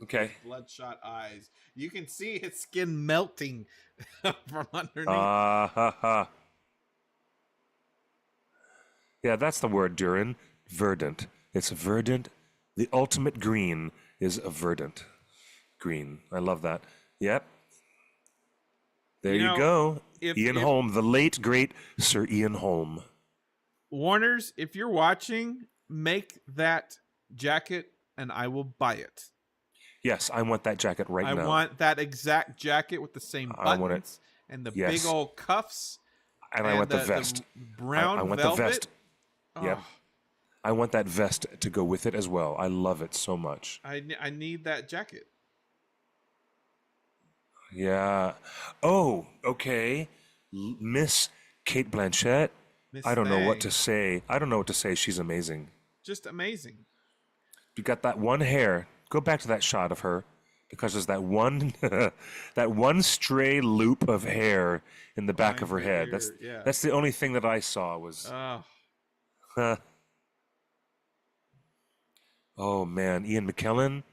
Okay. bloodshot eyes. You can see his skin melting from underneath. Ha. Yeah, that's the word, Durin. Verdant. It's verdant. The ultimate green is a verdant green. I love that. Yep. There you go. Ian Holm, the late, great Sir Ian Holm. Warners, if you're watching, make that jacket and I will buy it. Yes, I want that jacket right now. I want that exact jacket with the same buttons I want it. And the Yes. big old cuffs. And I want the vest. Brown I want velvet. the vest. Yep. Oh, I want that vest to go with it as well. I love it so much. I need that jacket. Yeah. Oh, okay. Miss Kate Blanchett. Miss I don't know what Thang. to say. I don't know what to say. She's amazing. Just amazing. You got that one hair. Go back to that shot of her because there's that one that one stray loop of hair in the back of her head. That's the only thing that I saw was Oh man, Ian McKellen,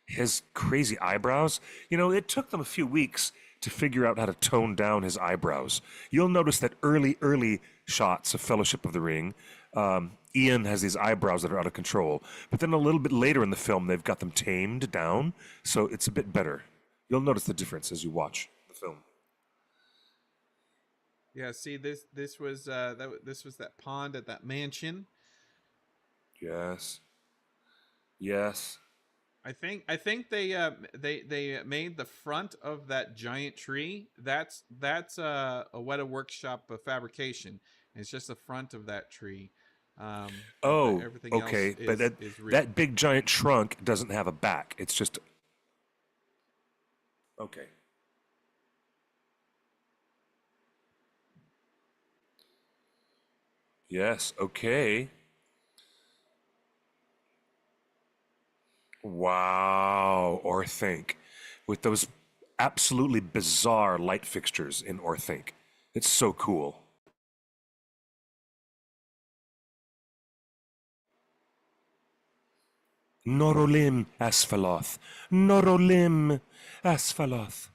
his crazy eyebrows. It took them a few weeks to figure out how to tone down his eyebrows. You'll notice that early shots of Fellowship of the Ring, Ian has these eyebrows that are out of control. But then a little bit later in the film, they've got them tamed down, so it's a bit better. You'll notice the difference as you watch the film. Yeah, see this was that pond at that mansion. Yes. I think they made the front of that giant tree. That's a Weta Workshop fabrication. It's just the front of that tree. Everything okay. else But is real. that big giant trunk doesn't have a back. It's just okay. Yes. Okay. Wow, Orthink, with those absolutely bizarre light fixtures in Orthink. It's so cool. Norolim Asphaloth. Norolim Asphaloth.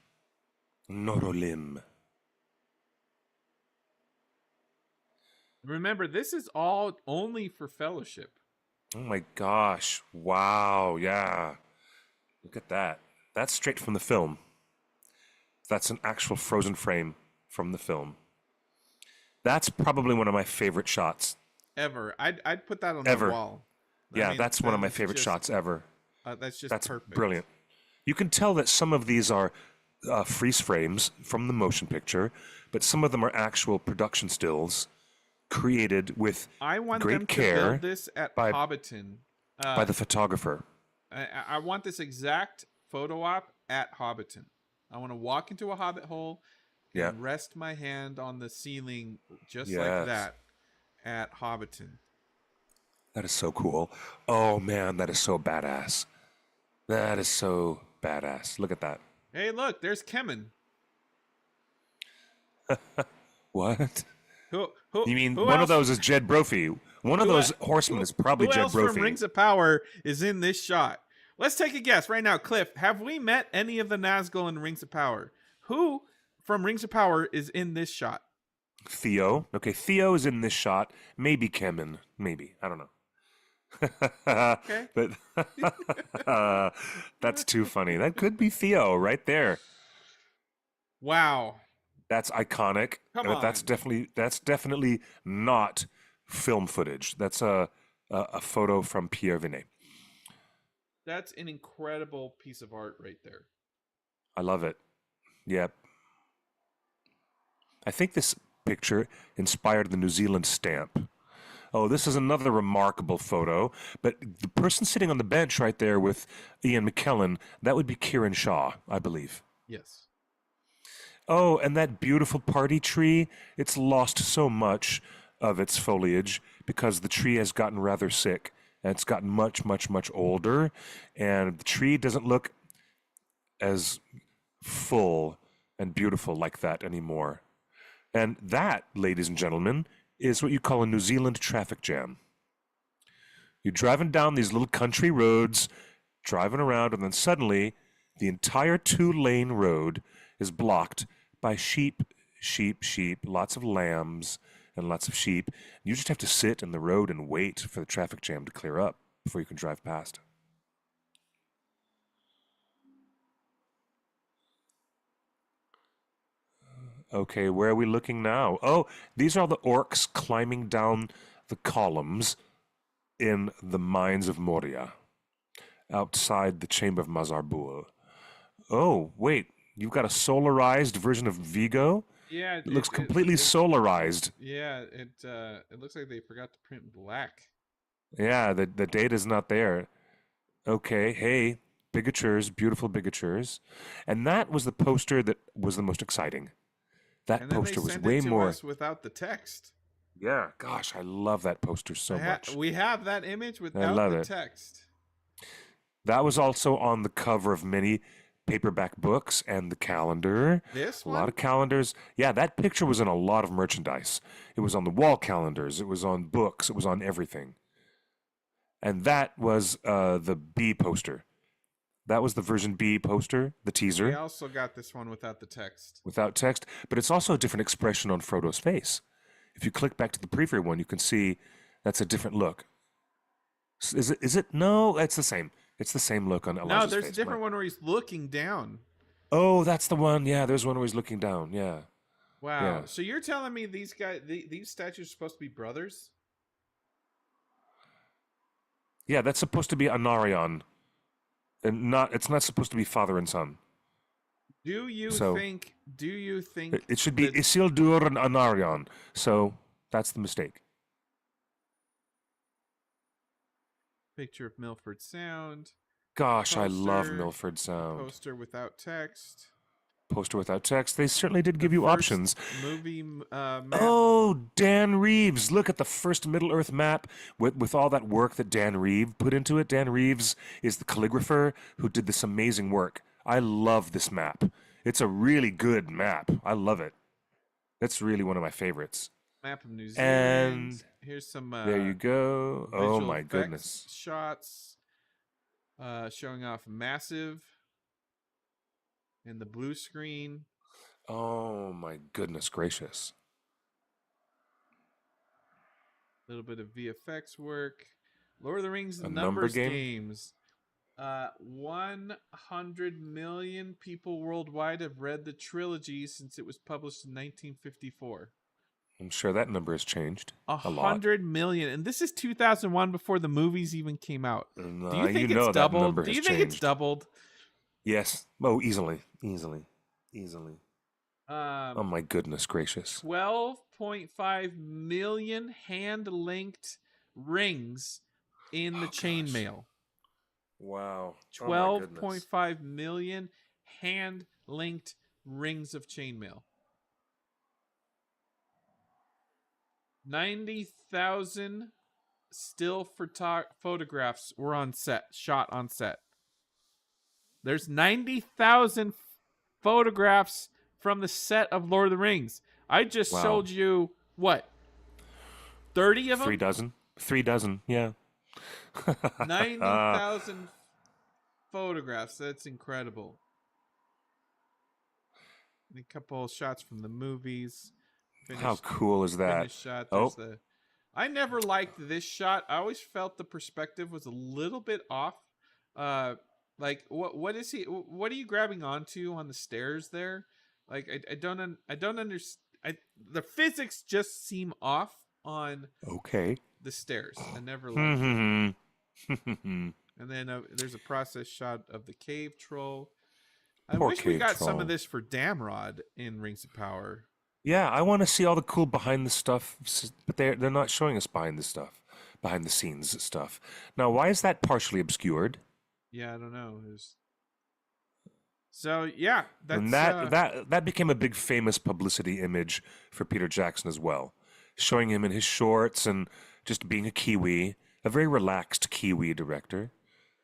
Norolim. Remember, this is all only for Fellowship. Oh my gosh. Wow. Yeah. Look at that. That's straight from the film. That's an actual frozen frame from the film. That's probably one of my favorite shots. Ever. I'd put that on Ever. the wall. Yeah, that's one of my that's favorite just- shots ever. That's just That's perfect. brilliant. You can tell that some of these are freeze frames from the motion picture, but some of them are actual production stills created with I want great them to care build this at by- Hobbiton. by the photographer. I want this exact photo op at Hobbiton. I want to walk into a Hobbit hole and Yeah. rest my hand on the ceiling just Yes. like that at Hobbiton. That is so cool. Oh man, that is so badass. That is so badass. Look at that. Hey, look, there's Kemen. What? Who You mean who one of else- those is Jed Brophy? One of who those el- horsemen is probably who Jed else from Brophy. Rings of Power is in this shot? Let's take a guess right now. Cliff, have we met any of the Nazgul in Rings of Power? Who from Rings of Power is in this shot? Theo. Okay, Theo is in this shot. Maybe Kemen. Maybe. I don't know. Okay. But that's too funny. That could be Theo right there. Wow. That's iconic. Come but that's on. definitely not film footage. That's a photo from Pierre Vinet. That's an incredible piece of art right there. I love it. Yep. I think this picture inspired the New Zealand stamp. Oh, this is another remarkable photo. But the person sitting on the bench right there with Ian McKellen, that would be Kieran Shaw, I believe. Yes. Oh, and that beautiful party tree, it's lost so much of its foliage because the tree has gotten rather sick and it's gotten much, much, much older. And the tree doesn't look as full and beautiful like that anymore. And that, ladies and gentlemen, is what you call a New Zealand traffic jam. You're driving down these little country roads, driving around, and then suddenly the entire 2-lane road is blocked by sheep, lots of lambs and lots of sheep. You just have to sit in the road and wait for the traffic jam to clear up before you can drive past. Okay, where are we looking now? Oh, these are all the orcs climbing down the columns in the mines of Moria, outside the chamber of Mazarbul. Oh, wait, you've got a solarized version of Vigo? Yeah. It looks completely solarized. Yeah, it looks like they forgot to print black. Yeah, the data's not there. Okay, hey, bigatures, beautiful bigatures. And that was the poster that was the most exciting. That And then they poster was sent way it to more. us without the text. Yeah, gosh, I love that poster so much. We have that image without love the it. text. That was also on the cover of many paperback books and the calendar. This A one? lot of calendars. Yeah, that picture was in a lot of merchandise. It was on the wall calendars. It was on books. It was on everything. And that was the B poster. That was the version B poster, the We teaser, also got this one without the text. without text. But it's also a different expression on Frodo's face. If you click back to the preview one, you can see that's a different look. Is it? No, it's the same. It's the same look on Elijah's No, face. there's a different one where he's looking down. Oh, that's the one. Yeah, there's one where he's looking down. Yeah. Wow. Yeah. So you're telling me these guys, these statues are supposed to be brothers? Yeah, that's supposed to be Anarion. And it's not supposed to be father and son. Do you So- think? Do you think It should be that- Isildur and Anarion. So that's the mistake. Picture of Milford Sound. Gosh, I love Poster. Milford Sound. Poster without text. Poster without text. They certainly did give The you first options. Movie map. Oh, Dan Reeves. Look at the first Middle Earth map with all that work that Dan Reeves put into it. Dan Reeves is the calligrapher who did this amazing work. I love this map. It's a really good map. I love it. It's really one of my favorites. Map of New Zealand. And Here's some. There you go. Oh visual my effects goodness. shots showing off massive and the blue screen. Oh my goodness gracious. A little bit of VFX work. Lord of the Rings A number numbers game? games. 100 million people worldwide have read the trilogy since it was published in 1954. I'm sure that number has changed a lot. 100 million, and this is 2001 before the movies even came out. Do you think it's that doubled? number Do has you think it's changed. doubled? Yes. Oh, easily. Oh my goodness gracious. 12.5 million hand-linked rings in the chainmail. Wow. Oh my goodness. 12.5 million hand-linked rings of chainmail. 90,000 still photographs were shot on set. There's 90,000 photographs from the set of Lord of the Rings. I just showed you, what, 30 of them? 3 dozen? 3 dozen, yeah. 90,000 photographs. That's incredible. And a couple of shots from the movies. How cool is that? Finished shot. There's I never liked this shot. I always felt the perspective was a little bit off. Like what is he? What are you grabbing onto on the stairs there? Like I don't understand. The physics just seem off on the stairs. I never liked it. And then there's a process shot of the cave troll. I wish we got some of this for Damrod in Rings of Power. Yeah, I want to see all the cool behind the stuff, but they're not showing us behind the scenes stuff. Now, why is that partially obscured? Yeah, I don't know. So yeah, that's and that became a big famous publicity image for Peter Jackson as well, showing him in his shorts and just being a Kiwi, a very relaxed Kiwi director.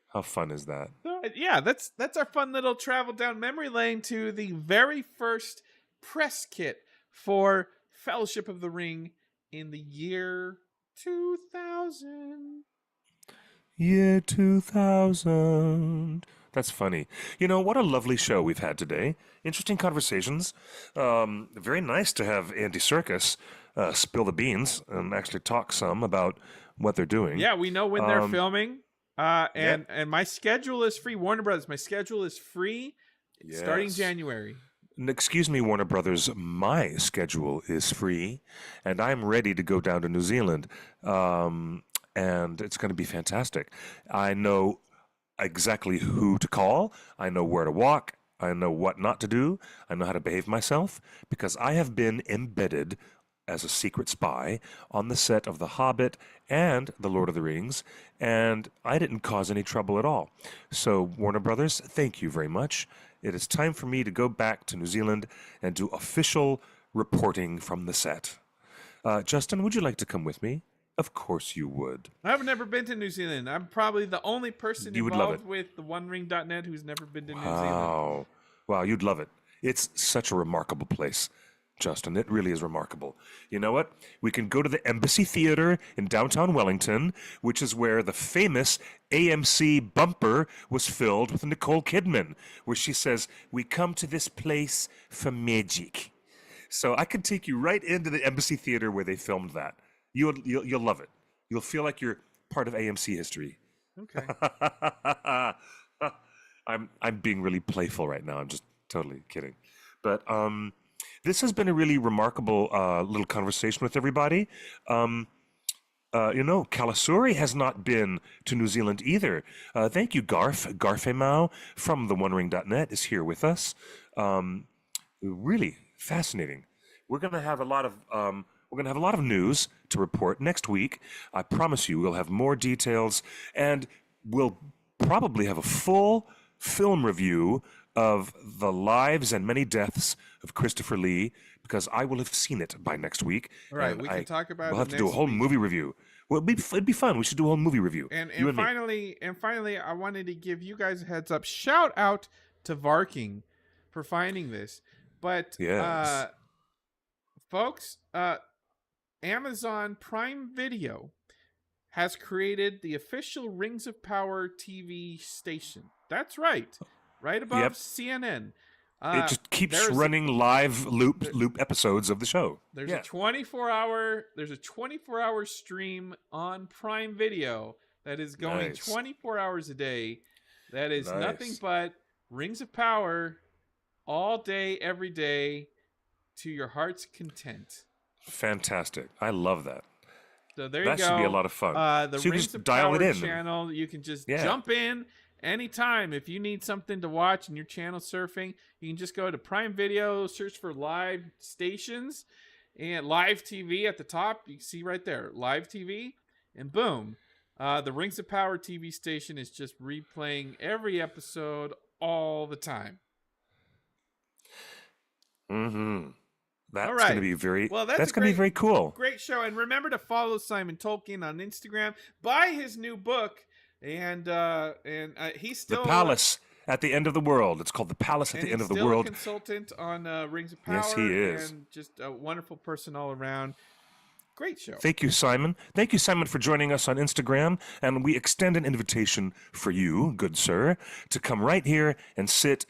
How fun is that? Yeah, that's our fun little travel down memory lane to the very first press kit for Fellowship of the Ring in the year 2000. Year 2000. That's funny. You know, what a lovely show we've had today. Interesting conversations. Very nice to have Andy Serkis spill the beans and actually talk some about what they're doing. Yeah, we know when they're filming. And my schedule is free. Warner Brothers, my schedule is free starting January. Excuse me, Warner Brothers, my schedule is free, and I'm ready to go down to New Zealand, and it's going to be fantastic. I know exactly who to call. I know where to walk. I know what not to do. I know how to behave myself, because I have been embedded as a secret spy on the set of The Hobbit and The Lord of the Rings, and I didn't cause any trouble at all. So, Warner Brothers, thank you very much. It is time for me to go back to New Zealand and do official reporting from the set. Justin, would you like to come with me? Of course you would. I've never been to New Zealand. I'm probably the only person You would love involved it. with the OneRing.net who's never been to New Zealand. Wow, you'd love it. It's such a remarkable place, Justin. It really is remarkable. You know what? We can go to the Embassy Theatre in downtown Wellington, which is where the famous AMC bumper was filled with Nicole Kidman, where she says, "We come to this place for magic." So I can take you right into the Embassy Theatre where they filmed that. You'll love it. You'll feel like you're part of AMC history. Okay. I'm being really playful right now. I'm just totally kidding. But this has been a really remarkable little conversation with everybody. Kalasuri has not been to New Zealand either. Thank you, Garfemau from the OneRing.net is here with us. Really fascinating. We're gonna have a lot of news to report next week. I promise you, we'll have more details, and we'll probably have a full film review of the lives and many deaths of Christopher Lee, because I will have seen it by next week. All right, we can talk about it. We'll have to do a whole movie review. Well, it'd be fun. We should do a whole movie review. And finally, I wanted to give you guys a heads up. Shout out to Varking for finding this. But yes. Folks, Amazon Prime Video has created the official Rings of Power TV station. That's right. Right above CNN. It just keeps running live loop episodes of the show. There's a 24-hour stream on Prime Video that is going 24 hours a day. That is nothing but Rings of Power all day, every day, to your heart's content. Fantastic. I love that. So there you That go. should be a lot of fun. The So you can Rings just of dial Power it in. channel. You can just Yeah. jump in anytime. If you need something to watch and you're channel surfing, you can just go to Prime Video, search for live stations, and live TV at the top. You can see right there, live TV, and boom. The Rings of Power TV station is just replaying every episode all the time. Mm-hmm. That's All going to right. be very. Well, that's a going to be very cool. Great show. And remember to follow Simon Tolkien on Instagram. Buy his new book. And he's still The Palace at the End of the World. It's called The Palace at the End of the World. A consultant on Rings of Power. Yes, he is. And just a wonderful person all around. Great show. Thank you, Simon. Thank you, Simon, for joining us on Instagram. And we extend an invitation for you, good sir, to come right here and sit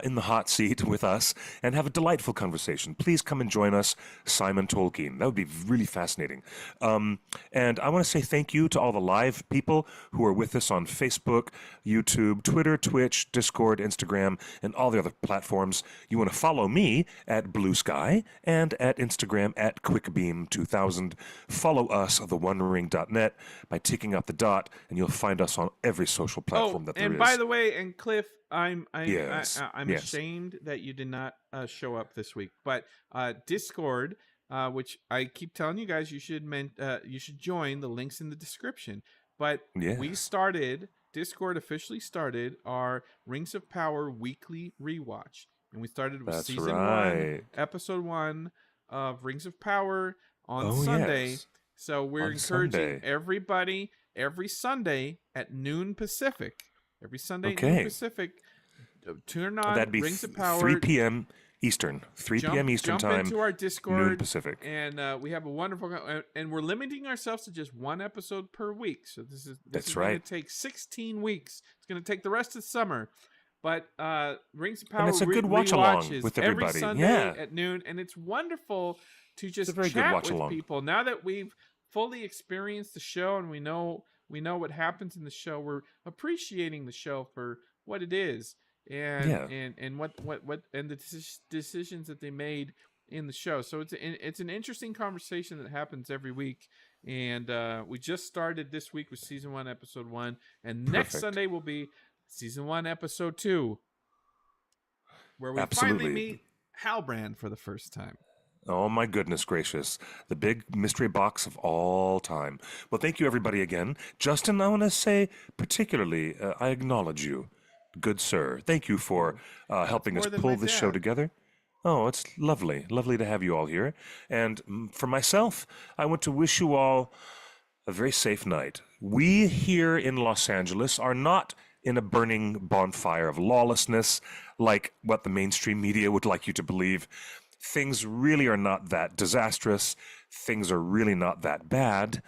in the hot seat with us and have a delightful conversation. Please come and join us, Simon Tolkien. That would be really fascinating. And I want to say thank you to all the live people who are with us on Facebook, YouTube, Twitter, Twitch, Discord, Instagram, and all the other platforms. You want to follow me at Blue Sky and at Instagram at QuickBeam2000. Follow us at theonering.net by ticking out the dot, and you'll find us on every social platform that there is. And by the way, and Cliff, I'm Yes. ashamed that you did not show up this week. But Discord, which I keep telling you guys, you should join. The links in the description. But we started. Discord officially started our Rings of Power weekly rewatch, and we started with season 1, episode 1 of Rings of Power on Sunday. Yes. So we're On encouraging Sunday. everybody every Sunday at noon Pacific. Every Sunday at noon Pacific, turn on That'd be Rings of Power. 3 p.m. Eastern. 3 p.m. Eastern jump time. into our Discord, noon Pacific. and we have a wonderful. And we're limiting ourselves to just one episode per week. So this is That's going right. to take 16 weeks. It's going to take the rest of summer. But Rings of Power, And it's a good watch-along rewatch is with every everybody. Sunday Yeah. at noon, and it's wonderful to just a very good chat with watch-along. people. Now that we've fully experienced the show and we know what happens in the show, we're appreciating the show for what it is, and what and the decisions that they made in the show. So it's an interesting conversation that happens every week. And we just started this week with season 1, episode 1, and next Perfect. Sunday will be season 1, episode 2, where we Absolutely. finally meet Halbrand for the first time. Oh, my goodness gracious. The big mystery box of all time. Well, thank you, everybody, again. Justin, I want to say particularly, I acknowledge you, good sir. Thank you for helping us more than pull my this show dad. together. Oh, it's lovely. Lovely to have you all here. And for myself, I want to wish you all a very safe night. We here in Los Angeles are not in a burning bonfire of lawlessness like what the mainstream media would like you to believe. Things really are not that disastrous. Things are really not that bad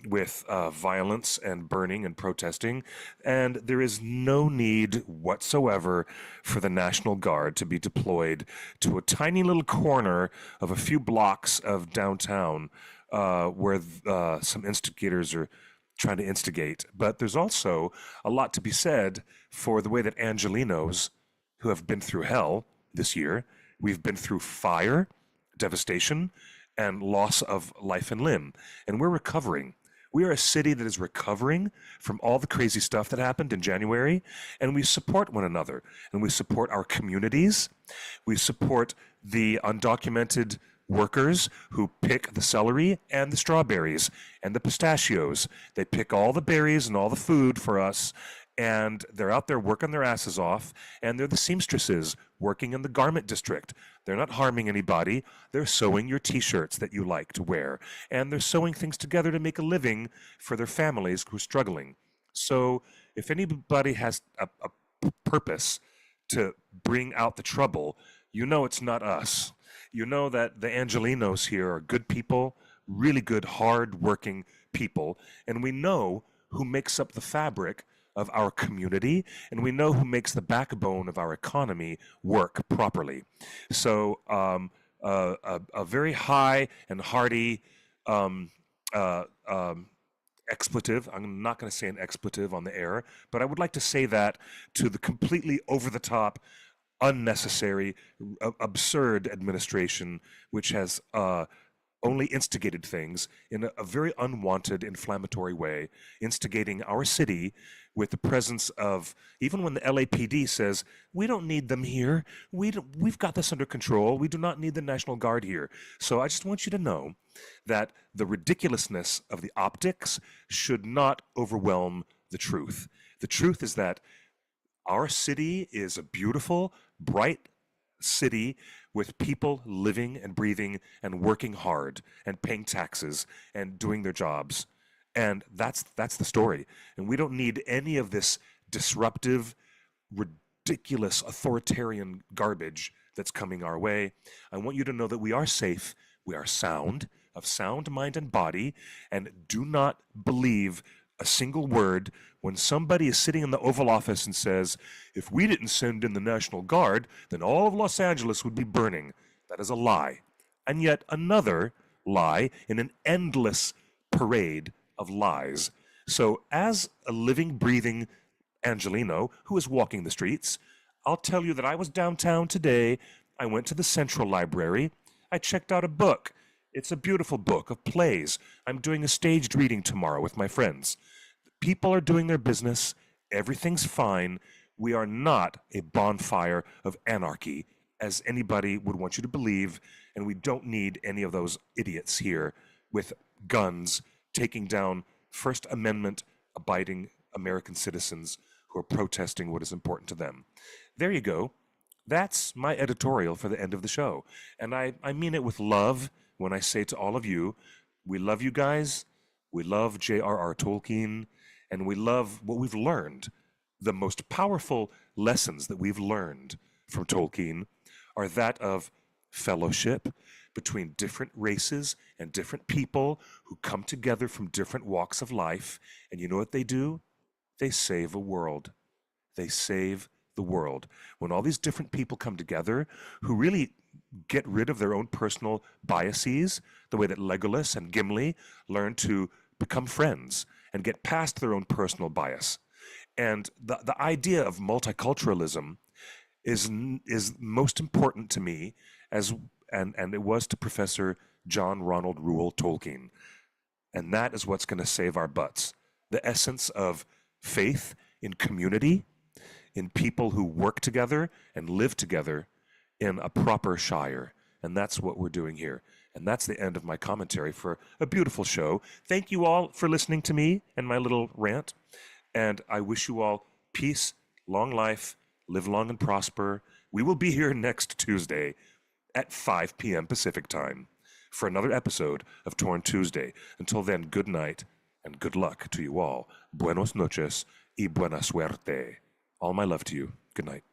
with violence and burning and protesting. And there is no need whatsoever for the National Guard to be deployed to a tiny little corner of a few blocks of downtown where some instigators are trying to instigate. But there's also a lot to be said for the way that Angelinos, who have been through hell this year, we've been through fire, devastation, and loss of life and limb. And we're recovering. We are a city that is recovering from all the crazy stuff that happened in January. And we support one another. And we support our communities. We support the undocumented workers who pick the celery and the strawberries and the pistachios. They pick all the berries and all the food for us. And they're out there working their asses off, and they're the seamstresses working in the garment district. They're not harming anybody. They're sewing your T-shirts that you like to wear, and they're sewing things together to make a living for their families who are struggling. So if anybody has a purpose to bring out the trouble, you know it's not us. You know that the Angelinos here are good people, really good, hard-working people, and we know who makes up the fabric of our community, and we know who makes the backbone of our economy work properly. So a very high and hearty expletive. I'm not going to say an expletive on the air, but I would like to say that to the completely over-the-top, unnecessary, absurd administration, which has only instigated things in a very unwanted, inflammatory way, instigating our city with the presence of, even when the LAPD says, we don't need them here, we've got this under control, we do not need the National Guard here. So I just want you to know that the ridiculousness of the optics should not overwhelm the truth. The truth is that our city is a beautiful, bright city with people living and breathing and working hard and paying taxes and doing their jobs. And that's the story. And we don't need any of this disruptive, ridiculous, authoritarian garbage that's coming our way. I want you to know that we are safe, we are sound, of sound mind and body, and do not believe a single word when somebody is sitting in the Oval Office and says, if we didn't send in the National Guard, then all of Los Angeles would be burning. That is a lie. And yet another lie in an endless parade of lies. So as a living, breathing Angelino who is walking the streets, I'll tell you that I was downtown today. I went to the Central Library. I checked out a book. It's a beautiful book of plays. I'm doing a staged reading tomorrow with my friends. People are doing their business. Everything's fine. We are not a bonfire of anarchy, as anybody would want you to believe, and we don't need any of those idiots here with guns taking down First Amendment abiding American citizens who are protesting what is important to them. There you go. That's my editorial for the end of the show. And I mean it with love when I say to all of you, we love you guys, we love J.R.R. Tolkien, and we love what we've learned. The most powerful lessons that we've learned from Tolkien are that of fellowship between different races and different people who come together from different walks of life. And you know what they do? They save a world. They save the world. When all these different people come together who really get rid of their own personal biases, the way that Legolas and Gimli learn to become friends and get past their own personal bias. And the idea of multiculturalism is most important to me, and it was to Professor John Ronald Reuel Tolkien. And that is what's going to save our butts. The essence of faith in community, in people who work together and live together in a proper shire. And that's what we're doing here. And that's the end of my commentary for a beautiful show. Thank you all for listening to me and my little rant. And I wish you all peace, long life, live long and prosper. We will be here next Tuesday at 5 p.m. Pacific time for another episode of Torn Tuesday. Until then, good night and good luck to you all. Buenos noches y buena suerte. All my love to you. Good night.